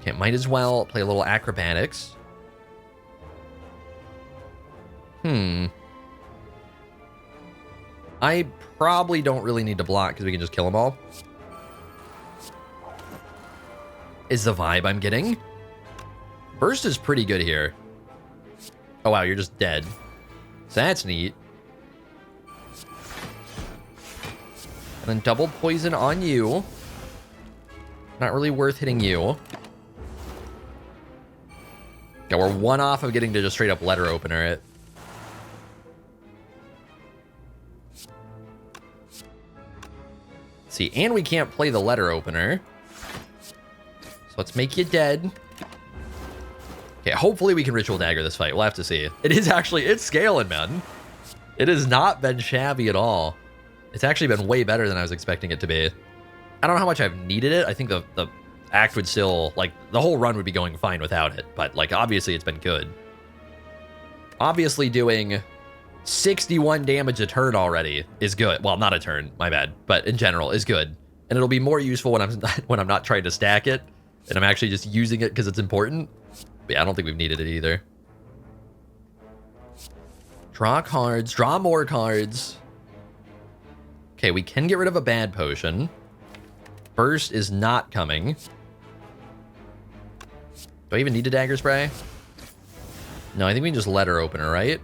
Okay, might as well play a little Acrobatics. I probably don't really need to block because we can just kill them all. Is the vibe I'm getting. Burst is pretty good here. Oh, wow, you're just dead. So that's neat. And then double poison on you. Not really worth hitting you. Yeah, we're one off of getting to just straight up letter opener it. See, and we can't play the letter opener. So let's make you dead. Okay, hopefully we can Ritual Dagger this fight. We'll have to see. It is actually, it's scaling, man. It has not been shabby at all. It's actually been way better than I was expecting it to be. I don't know how much I've needed it. I think the act would still, like, the whole run would be going fine without it. But, like, obviously it's been good. Obviously doing 61 damage a turn already is good. Well, not a turn, my bad. But in general, is good. And it'll be more useful when I'm not trying to stack it. And I'm actually just using it because it's important. But yeah, I don't think we've needed it either. Draw cards. Draw more cards. Okay, we can get rid of a bad potion. Burst is not coming. Do I even need a dagger spray? No, I think we can just letter opener, right?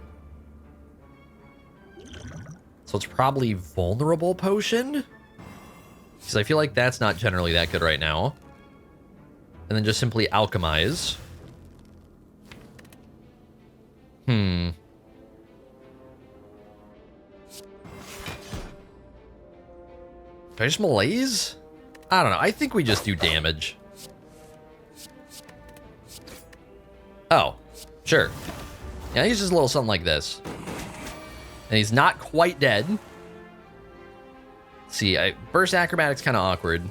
So it's probably vulnerable potion? Because I feel like that's not generally that good right now. And then just simply alchemize. Do I just malaise? I don't know. I think we just do damage. Oh, sure. Yeah, he's just a little something like this. And he's not quite dead. See, burst acrobatics kind of awkward.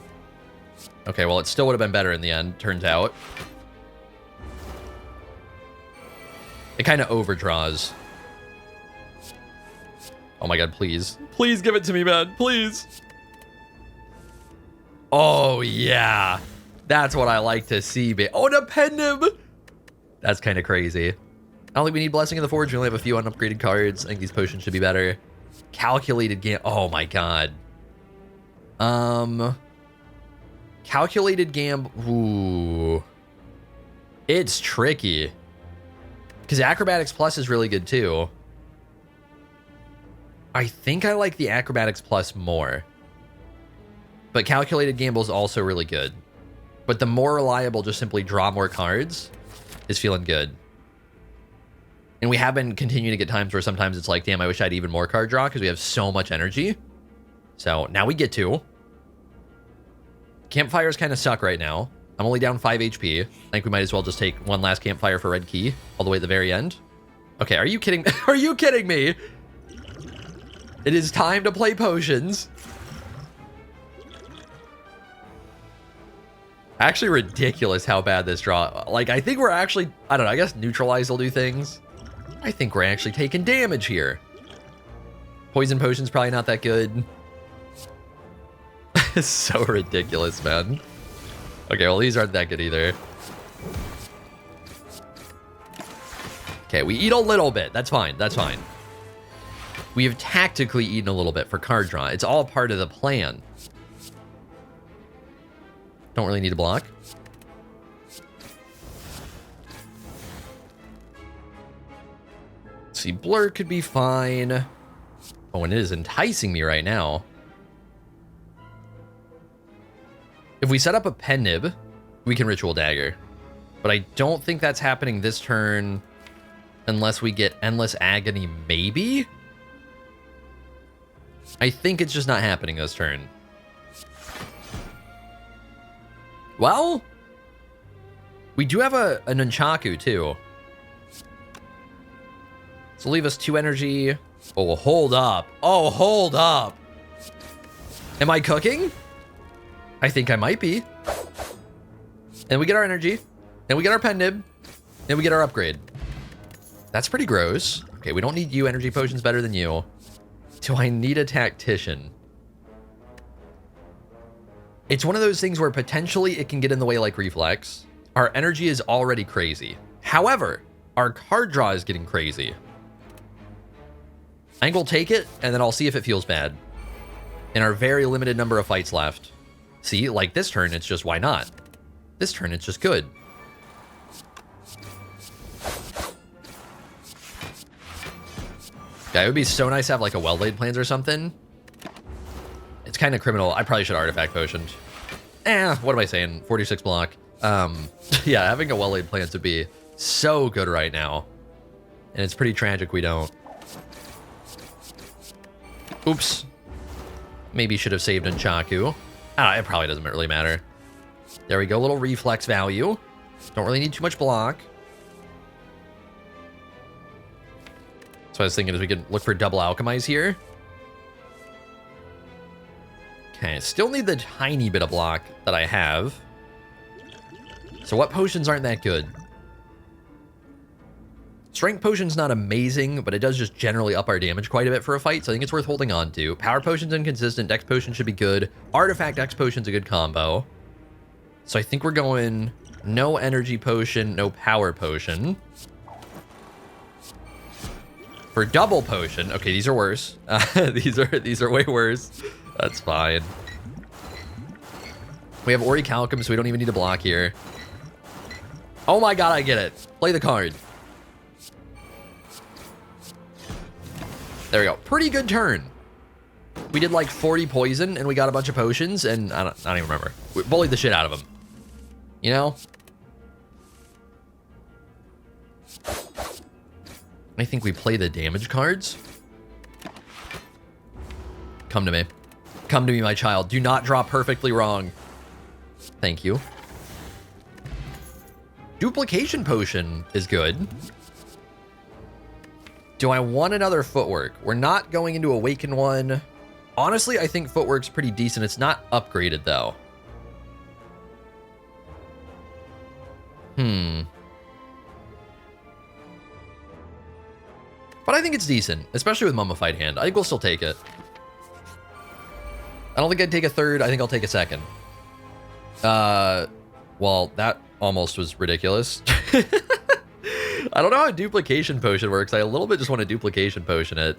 Okay, well, it still would have been better in the end, turns out. It kind of overdraws. Oh my god, please. Please give it to me, man. Please. Oh, yeah. That's what I like to see. Oh, Dependum! That's kind of crazy. I don't think we need Blessing of the Forge. We only have a few unupgraded cards. I think these potions should be better. Calculated Gam... Oh, my God. Calculated Gam... Ooh. It's tricky. Because Acrobatics Plus is really good, too. I think I like the Acrobatics Plus more. But Calculated Gamble is also really good. But the more reliable, just simply draw more cards is feeling good. And we have been continuing to get times where sometimes it's like, damn, I wish I had even more card draw because we have so much energy. So now we get to. Campfires kind of suck right now. I'm only down 5 HP. I think we might as well just take one last campfire for red key all the way at the very end. Okay, are you kidding? Are you kidding me? It is time to play potions. Actually ridiculous how bad this draw. Like, I think we're actually, I don't know, I guess neutralize will do things. I think we're actually taking damage here. Poison potion's probably not that good. It's so ridiculous, man. Okay, well, these aren't that good either. Okay, we eat a little bit. That's fine. That's fine. We have tactically eaten a little bit for card draw. It's all part of the plan. Don't really need to block. Let's see, Blur could be fine. Oh, and it is enticing me right now. If we set up a pen nib, we can Ritual Dagger. But I don't think that's happening this turn unless we get Endless Agony, maybe? I think it's just not happening this turn. Well, we do have a Nunchaku, too. So leave us 2 energy. Oh, hold up. Oh, hold up. Am I cooking? I think I might be. And we get our energy. And we get our pen nib. And we get our upgrade. That's pretty gross. Okay, we don't need you. Energy potion's better than you. Do I need a tactician? It's one of those things where potentially it can get in the way like reflex. Our energy is already crazy. However, our card draw is getting crazy. I think we'll take it, and then I'll see if it feels bad. In our very limited number of fights left. See, like this turn, it's just, why not? This turn, it's just good. Yeah, it would be so nice to have like a well-laid plans or something. It's kind of criminal. I probably should artifact potioned. What am I saying? 46 block. Yeah, having a well-laid plans would be so good right now. And it's pretty tragic we don't. Oops. Maybe should have saved Nunchaku. It probably doesn't really matter. There we go, little reflex value. Don't really need too much block. So I was thinking is we could look for double alchemize here. Okay, still need the tiny bit of block that I have. So what potions aren't that good? Strength potion's not amazing, but it does just generally up our damage quite a bit for a fight, so I think it's worth holding on to. Power potion's inconsistent, Dex potion should be good. Artifact Dex potion's a good combo. So I think we're going no energy potion, no power potion. For double potion, okay, these are worse. These are way worse. That's fine. We have Orichalcum, so we don't even need to block here. Oh my god, I get it. Play the card. There we go. Pretty good turn. We did like 40 poison, and we got a bunch of potions, and I don't even remember. We bullied the shit out of them. You know? I think we play the damage cards. Come to me. Come to me, my child. Do not draw perfectly wrong. Thank you. Duplication potion is good. Do I want another footwork? We're not going into Awaken one. Honestly, I think footwork's pretty decent. It's not upgraded, though. But I think it's decent, especially with Mummified Hand. I think we'll still take it. I don't think I'd take a third. I think I'll take a second. Well, that almost was ridiculous. I don't know how a duplication potion works. I a little bit just want to duplication potion it.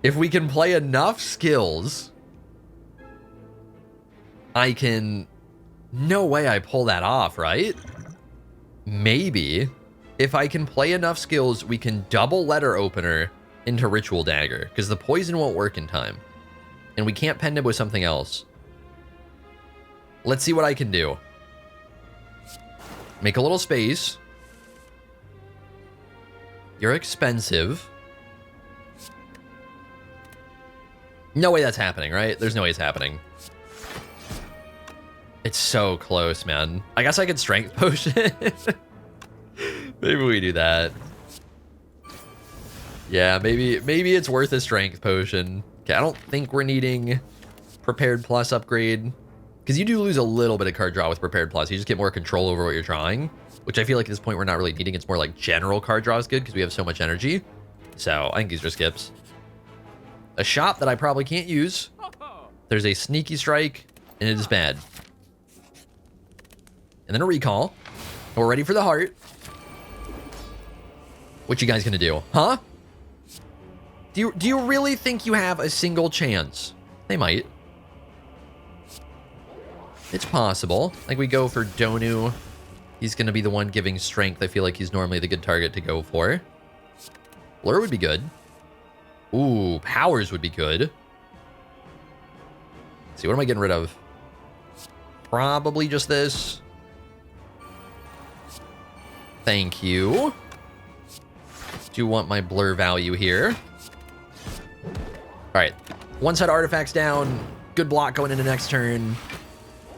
If we can play enough skills, I can... No way I pull that off, right? Maybe. if I can play enough skills, we can double letter opener into Ritual Dagger, because the poison won't work in time. And we can't pen nib with something else. Let's see what I can do. Make a little space. You're expensive. No way that's happening, right? There's no way it's happening. It's so close, man. I guess I could strength potion. Maybe we do that. Yeah, maybe it's worth a strength potion. Okay, I don't think we're needing prepared plus upgrade, because you do lose a little bit of card draw with prepared plus. You just get more control over what you're drawing, which I feel like at this point we're not really needing. It's more like general card draw is good because we have so much energy. So I think these are skips. A shop that I probably can't use. There's a sneaky strike, and it is bad. And then a recall. And we're ready for the heart. What you guys gonna do? Huh? Do you really think you have a single chance? They might. It's possible. Like, we go for Donu. He's gonna be the one giving strength. I feel like he's normally the good target to go for. Lure would be good. Ooh, powers would be good. Let's see, what am I getting rid of? Probably just this. Thank you. Do want my blur value here. All right, one set artifacts down. Good block going into next turn.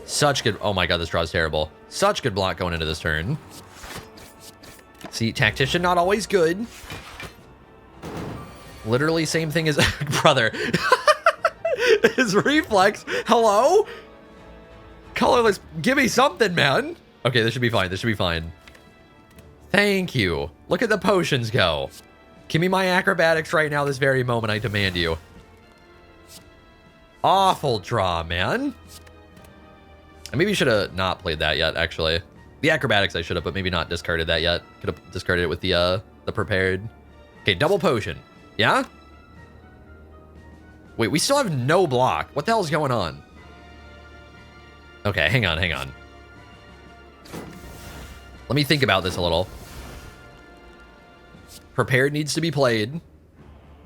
Such good. Oh my god, this draw is terrible. Such good block going into this turn. See, tactician not always good. Literally same thing as brother. His reflex. Hello? Colorless. Give me something, man. Okay, this should be fine. This should be fine. Thank you. Look at the potions go. Give me my acrobatics right now, this very moment. I demand you. Awful draw, man. I maybe should have not played that yet, actually. The acrobatics I should have, but maybe not discarded that yet. Could have discarded it with the prepared. Okay, double potion. Yeah? Wait, we still have no block. What the hell is going on? Okay, hang on, hang on. Let me think about this a little. Prepared needs to be played.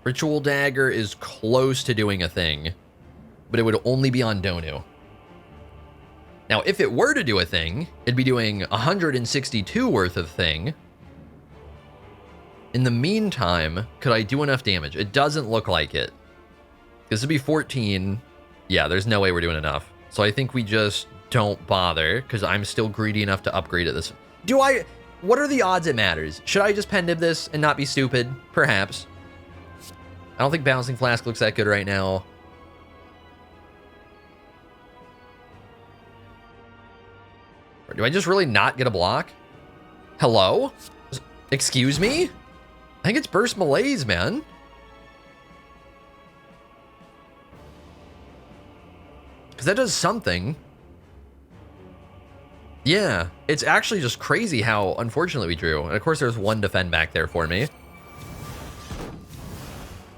Ritual Dagger is close to doing a thing, but it would only be on Donu. Now, if it were to do a thing, it'd be doing 162 worth of thing. In the meantime, could I do enough damage? It doesn't look like it. This would be 14. Yeah, there's no way we're doing enough. So I think we just don't bother, because I'm still greedy enough to upgrade at this. Do I... What are the odds it matters? Should I just pen nib this and not be stupid? Perhaps. I don't think Bouncing Flask looks that good right now. Or do I just really not get a block? Hello? Excuse me? I think it's Burst Malaise, man. Because that does something. Yeah, it's actually just crazy how unfortunately we drew. And of course there's one defend back there for me.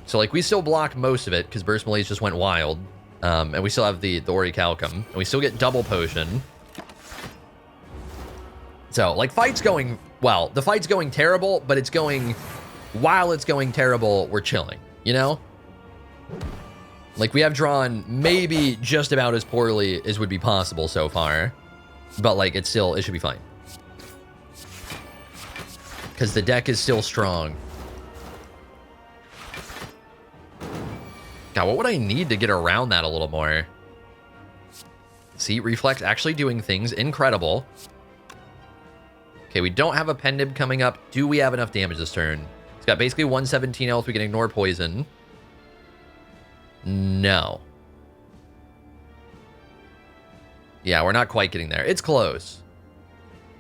So like we still block most of it because Burst Malaise just went wild. And we still have the Orichalcum. And we still get double potion. So like fight's going, well, the fight's going terrible, but it's going, while it's going terrible, we're chilling, you know? Like we have drawn maybe just about as poorly as would be possible so far. But like it should be fine. Because the deck is still strong. God, what would I need to get around that a little more? See, Reflex actually doing things incredible. Okay, we don't have a pen nib coming up. Do we have enough damage this turn? It's got basically 117 health. We can ignore poison. No. Yeah, we're not quite getting there. It's close.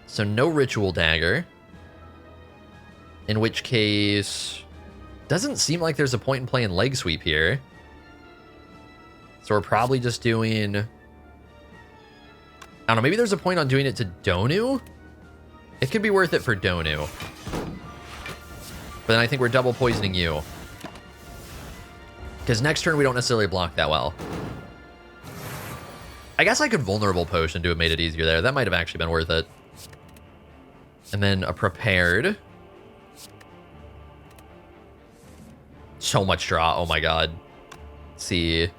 So no Ritual Dagger. In which case... Doesn't seem like there's a point in playing Leg Sweep here. So we're probably just doing... I don't know, maybe there's a point on doing it to Donu? It could be worth it for Donu. But then I think we're double poisoning you. Because next turn we don't necessarily block that well. I guess I could Vulnerable Potion to have made it easier there. That might have actually been worth it. And then a Prepared. So much draw. Oh my god. Let's see.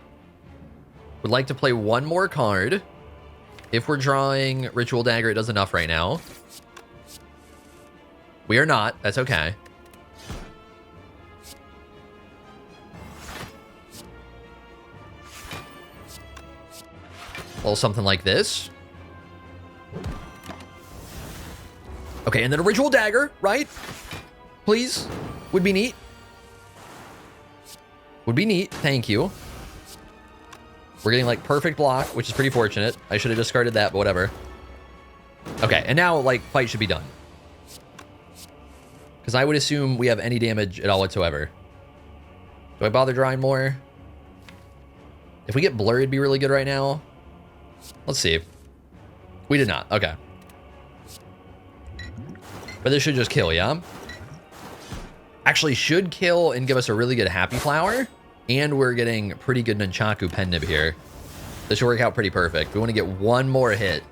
Would like to play one more card. If we're drawing Ritual Dagger, it does enough right now. We are not. That's okay. A little something like this. Okay, and then a Ritual Dagger, right? Please. Would be neat. Would be neat. Thank you. We're getting, like, perfect block, which is pretty fortunate. I should have discarded that, but whatever. Okay, and now, like, fight should be done. Because I would assume we have any damage at all whatsoever. Do I bother drawing more? If we get blurred, it'd be really good right now. Let's see. We did not. Okay. But this should just kill, yeah? Actually, should kill and give us a really good Happy Flower. And we're getting pretty good Nunchaku Pen Nib here. This should work out pretty perfect. We want to get one more hit.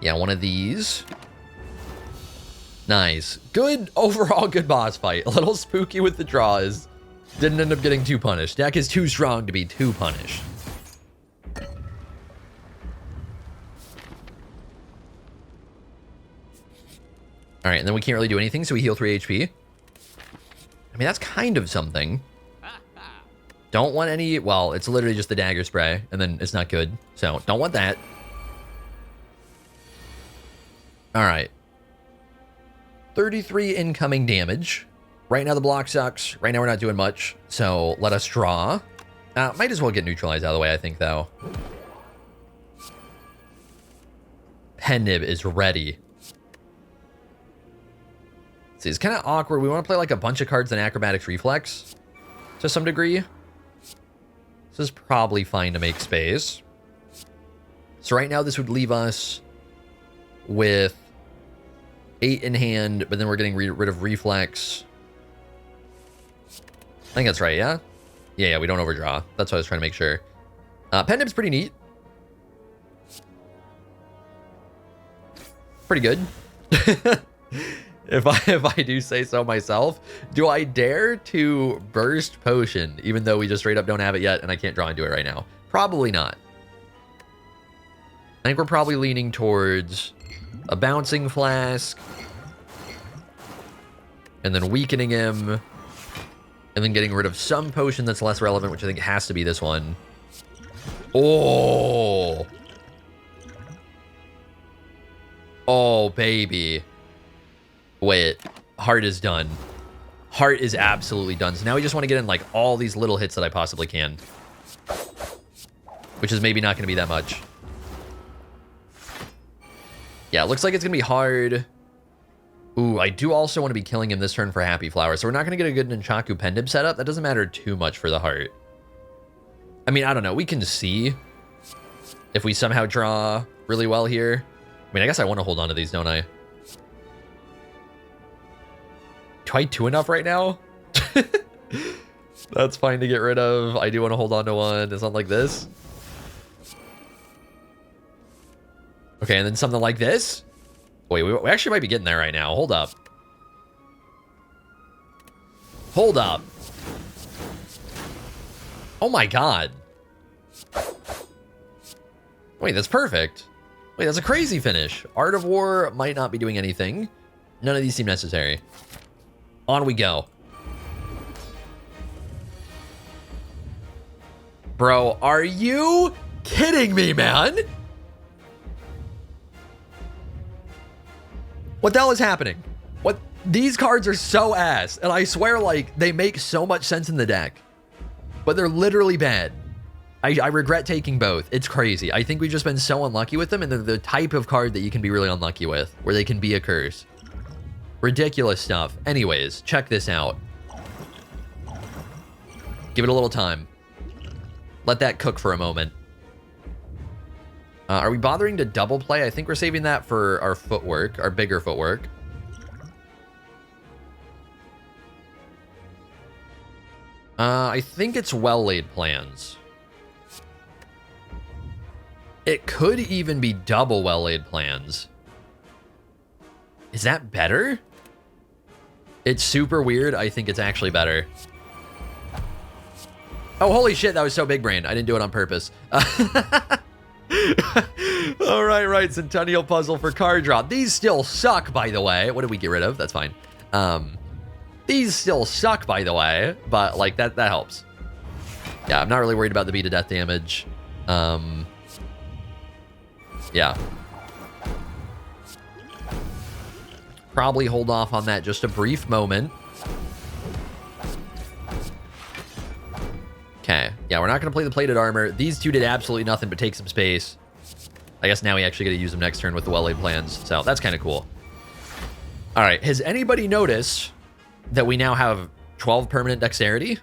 Yeah, one of these. Nice. Good, overall good boss fight. A little spooky with the draws. Didn't end up getting too punished. Deck is too strong to be too punished. All right, and then we can't really do anything, so we heal 3 HP. I mean, that's kind of something. Don't want any... Well, it's literally just the dagger spray, and then it's not good. So, don't want that. All right. 33 incoming damage. Right now, the block sucks. Right now, we're not doing much. So, let us draw. Might as well get neutralized out of the way, I think, though. Pen Nib is ready. See, it's kind of awkward. We want to play like a bunch of cards in Acrobatics Reflex to some degree. This is probably fine to make space. So right now this would leave us with 8 in hand, but then we're getting rid of Reflex. I think that's right, yeah? Yeah, we don't overdraw. That's what I was trying to make sure. Pen Nib's pretty neat. Pretty good. If I do say so myself. Do I dare to burst Potion, even though we just straight up don't have it yet and I can't draw into it right now? Probably not. I think we're probably leaning towards a Bouncing Flask, and then weakening him, and then getting rid of some potion that's less relevant, which I think has to be this one. Oh! Oh, baby. Wait, Heart is done. Heart is absolutely done. So now we just want to get in like all these little hits that I possibly can. Which is maybe not going to be that much. Yeah, it looks like it's going to be hard. Ooh, I do also want to be killing him this turn for Happy Flower. So we're not going to get a good Nunchaku Pen Nib setup. That doesn't matter too much for the Heart. I mean, I don't know. We can see if we somehow draw really well here. I mean, I guess I want to hold on to these, don't I? Do I do enough right now? That's fine to get rid of. I do want to hold on to one. It's not like this. Okay, and then something like this. Wait, we actually might be getting there right now. Hold up. Hold up. Oh my god. Wait, that's perfect. Wait, that's a crazy finish. Art of War might not be doing anything. None of these seem necessary. On we go. Bro, are you kidding me, man? What the hell is happening? What? These cards are so ass, and I swear, like, they make so much sense in the deck. But they're literally bad. I regret taking both. It's crazy. I think we've just been so unlucky with them, and they're the type of card that you can be really unlucky with, where they can be a curse. Ridiculous stuff. Anyways, check this out. Give it a little time. Let that cook for a moment. Are we bothering to double play? I think we're saving that for our footwork, our bigger footwork. I think it's well-laid plans. It could even be double well-laid plans. Is that better? It's super weird. I think it's actually better. Oh, holy shit. That was so big brain. I didn't do it on purpose. All right. Centennial puzzle for card draw. These still suck, by the way. What did we get rid of? That's fine. These still suck, by the way, but like that helps. Yeah, I'm not really worried about the beat of death damage. Yeah. Probably hold off on that just a brief moment. Okay. Yeah, we're not going to play the plated armor. These two did absolutely nothing but take some space. I guess now we actually get to use them next turn with the well-laid plans. So that's kind of cool. All right. Has anybody noticed that we now have 12 permanent dexterity?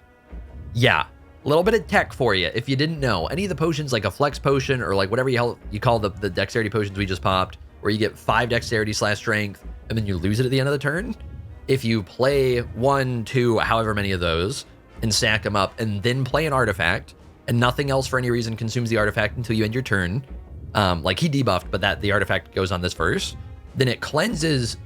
Yeah. A little bit of tech for you if you didn't know. Any of the potions, like a flex potion or like whatever you call the dexterity potions we just popped, where you get 5 dexterity / strength and then you lose it at the end of the turn. If you play 1, 2, however many of those and stack them up and then play an artifact and nothing else for any reason consumes the artifact until you end your turn, like he debuffed, but the artifact goes on this first, then it cleanses,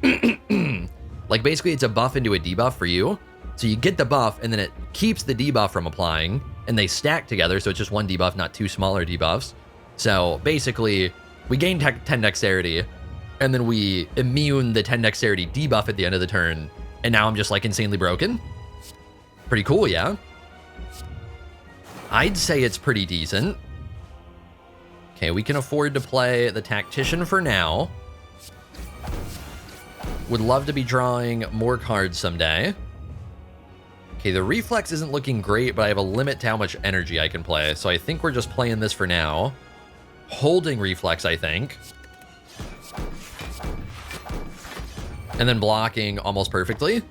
like basically it's a buff into a debuff for you. So you get the buff and then it keeps the debuff from applying and they stack together. So it's just one debuff, not 2 smaller debuffs. So basically we gain 10 dexterity and then we immune the 10 dexterity debuff at the end of the turn. And now I'm just like insanely broken. Pretty cool, yeah? I'd say it's pretty decent. Okay, we can afford to play the Tactician for now. Would love to be drawing more cards someday. Okay, the reflex isn't looking great, but I have a limit to how much energy I can play. So I think we're just playing this for now. Holding reflex, I think. And then blocking almost perfectly.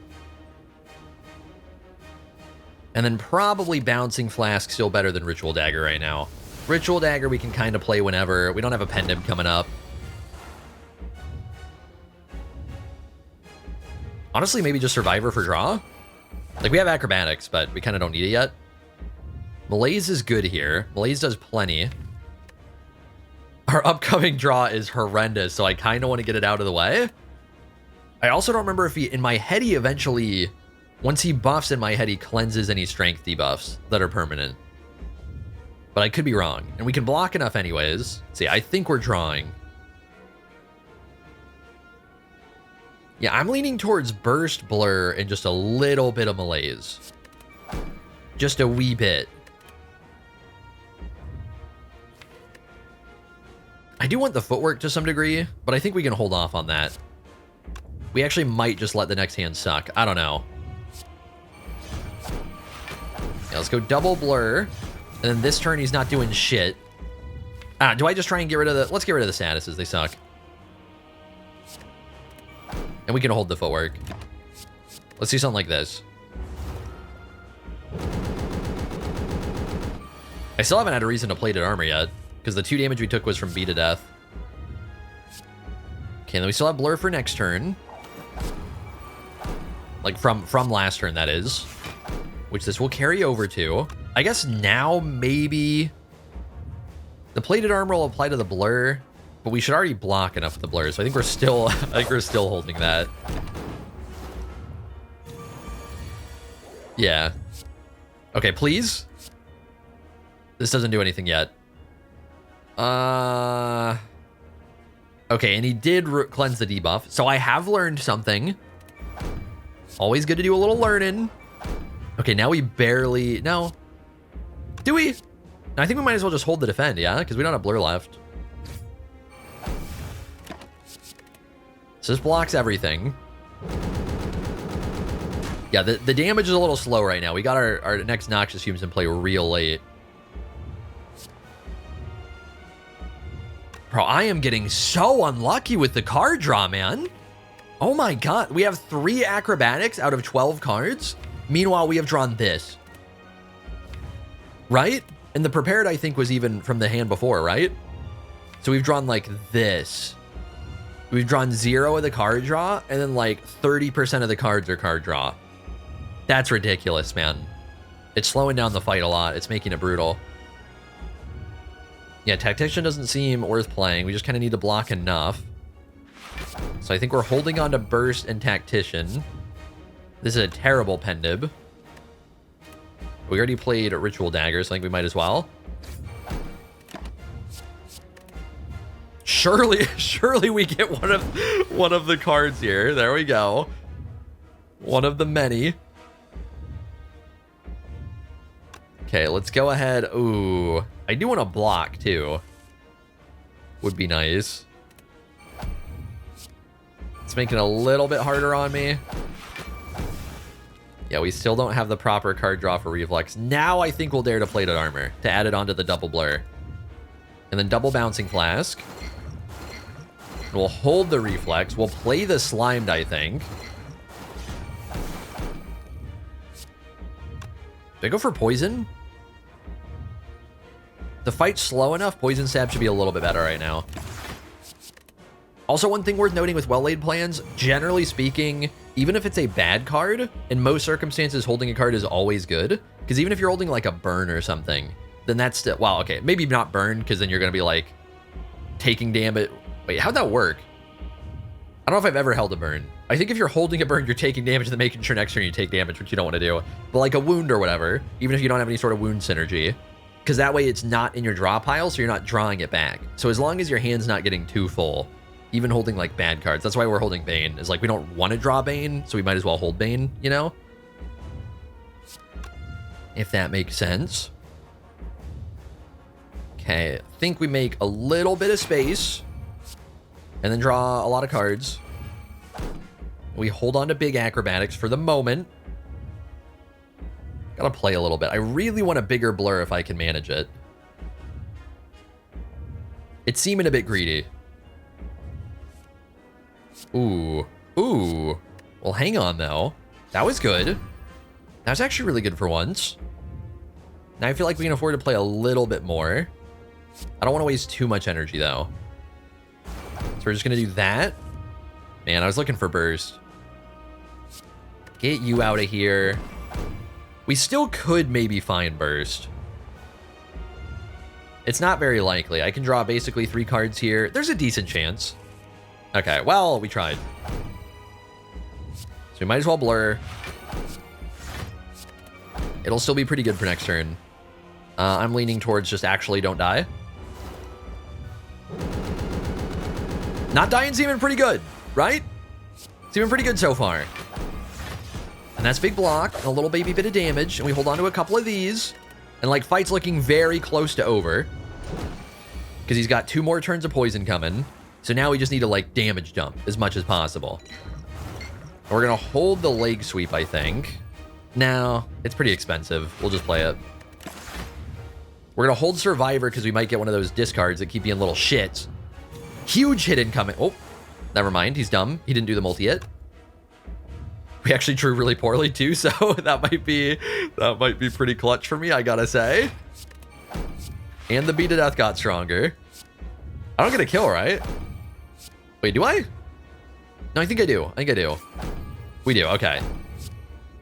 And then probably bouncing flask still better than Ritual Dagger right now. Ritual Dagger we can kind of play whenever. We don't have a Pendant coming up. Honestly, maybe just Survivor for draw. Like, we have Acrobatics, but we kind of don't need it yet. Malaise is good here. Malaise does plenty. Our upcoming draw is horrendous, so I kind of want to get it out of the way. I also don't remember if in my head, he eventually, once he buffs in my head, he cleanses any strength debuffs that are permanent. But I could be wrong. And we can block enough anyways. See, I think we're drawing. Yeah, I'm leaning towards Burst, Blur, and just a little bit of Malaise. Just a wee bit. I do want the footwork to some degree, but I think we can hold off on that. We actually might just let the next hand suck. I don't know. Yeah, let's go double Blur. And then this turn, he's not doing shit. Do I just try and get rid of the... Let's get rid of the statuses. They suck. And we can hold the footwork. Let's do something like this. I still haven't had a reason to plated armor yet, because the 2 damage we took was from beat to death. Okay, then we still have Blur for next turn. Like from last turn, that is. Which this will carry over to. I guess now maybe the plated armor will apply to the Blur. But we should already block enough of the Blur, so I think we're still holding that. Yeah. Okay, please. This doesn't do anything yet. Okay, and he did cleanse the debuff, so I have learned something. Always good to do a little learning. Okay, now we barely... No. Do we? I think we might as well just hold the defend, yeah? Because we don't have Blur left. So this blocks everything. Yeah, the damage is a little slow right now. We got our next Noxious Fumes in play real late. Bro, I am getting so unlucky with the card draw, man. Oh my god. We have 3 Acrobatics out of 12 cards. Meanwhile, we have drawn this. Right? And the Prepared, I think, was even from the hand before, right? So we've drawn like this. We've drawn 0 of the card draw, and then like 30% of the cards are card draw. That's ridiculous, man. It's slowing down the fight a lot. It's making it brutal. Yeah, Tactician doesn't seem worth playing. We just kind of need to block enough. So I think we're holding on to Burst and Tactician. This is a terrible Pendib. We already played Ritual Dagger, so I think we might as well. Surely we get one of the cards here. There we go. One of the many. Okay, let's go ahead. Ooh, I do want to block too. Would be nice. It's making it a little bit harder on me. Yeah, we still don't have the proper card draw for Reflex. Now I think we'll dare to Plated Armor to add it onto the double blur. And then double Bouncing Flask. We'll hold the Reflex. We'll play the Slimed, I think. Did I go for Poison? The fight's slow enough. Poison Stab should be a little bit better right now. Also, one thing worth noting with well-laid plans, generally speaking, even if it's a bad card, in most circumstances, holding a card is always good. Because even if you're holding like a burn or something, then that's still, well, okay, maybe not burn, because then you're going to be like taking damage. Wait, how'd that work? I don't know if I've ever held a burn. I think if you're holding a burn, you're taking damage and then making sure next turn you take damage, which you don't want to do. But like a wound or whatever, even if you don't have any sort of wound synergy, because that way it's not in your draw pile, so you're not drawing it back. So as long as your hand's not getting too full, even holding like bad cards, that's why we're holding Bane, is like we don't want to draw Bane, so we might as well hold Bane, you know? If that makes sense. Okay, I think we make a little bit of space and then draw a lot of cards. We hold on to big acrobatics for the moment. Gotta play a little bit. I really want a bigger blur if I can manage it. It's seeming a bit greedy. Ooh. Ooh. Well, hang on, though. That was good. That was actually really good for once. Now I feel like we can afford to play a little bit more. I don't want to waste too much energy, though. So we're just going to do that. Man, I was looking for Burst. Get you out of here. We still could maybe find Burst. It's not very likely. I can draw basically 3 cards here. There's a decent chance. Okay, well, we tried. So we might as well blur. It'll still be pretty good for next turn. I'm leaning towards just actually don't die. Not dying's even pretty good, right? It's even pretty good so far. And that's big block, and a little baby bit of damage, and we hold on to a couple of these. And like fight's looking very close to over. Because he's got 2 more turns of poison coming. So now we just need to like damage dump as much as possible. And we're gonna hold the leg sweep, I think. No, it's pretty expensive. We'll just play it. We're gonna hold Survivor because we might get one of those discards that keep being little shits. Huge hit incoming. Oh, never mind. He's dumb. He didn't do the multi hit. We actually drew really poorly too, so that might be pretty clutch for me, I gotta say. And the beat of death got stronger. I don't get a kill, right? Wait, do I? No, I think I do. I think I do. We do. Okay.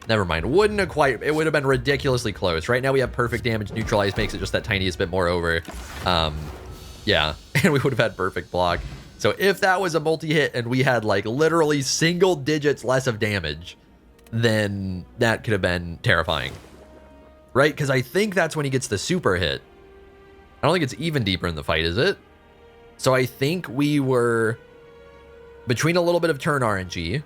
Never mind. Wouldn't have quite. It would have been ridiculously close. Right now we have perfect damage. Neutralize makes it just that tiniest bit more over. Yeah. And we would have had perfect block. So if that was a multi-hit and we had like literally single digits less of damage, then that could have been terrifying. Right? Because I think that's when he gets the super hit. I don't think it's even deeper in the fight, is it? So I think we were between a little bit of turn RNG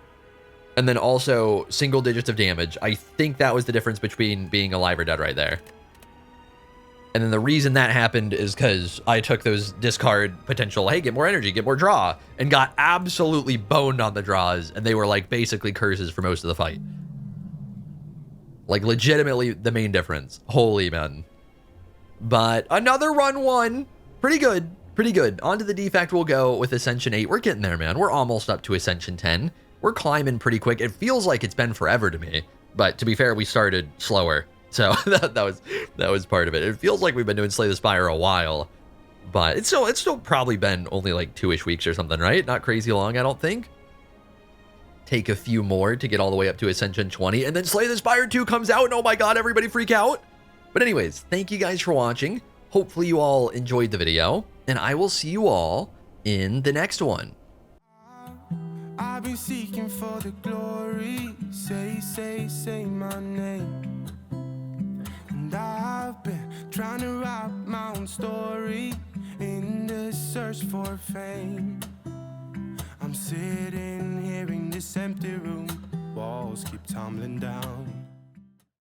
and then also single digits of damage. I think that was the difference between being alive or dead right there. And then the reason that happened is because I took those discard potential, hey, get more energy, get more draw, and got absolutely boned on the draws. And they were like basically curses for most of the fight. Like legitimately the main difference. Holy man. But another run 1. Pretty good. Pretty good. On to the defect we'll go with Ascension 8. We're getting there, man. We're almost up to Ascension 10. We're climbing pretty quick. It feels like it's been forever to me. But to be fair, we started slower. So that was part of it. It feels like we've been doing Slay the Spire a while. But it's still probably been only like 2-ish weeks or something, right? Not crazy long, I don't think. Take a few more to get all the way up to Ascension 20. And then Slay the Spire 2 comes out. And oh my god, everybody freak out. But anyways, thank you guys for watching. Hopefully you all enjoyed the video. And I will see you all in the next one. I've been seeking for the glory. Say my name. And I've been trying to write my own story in the search for fame. I'm sitting here in this empty room. Walls keep tumbling down.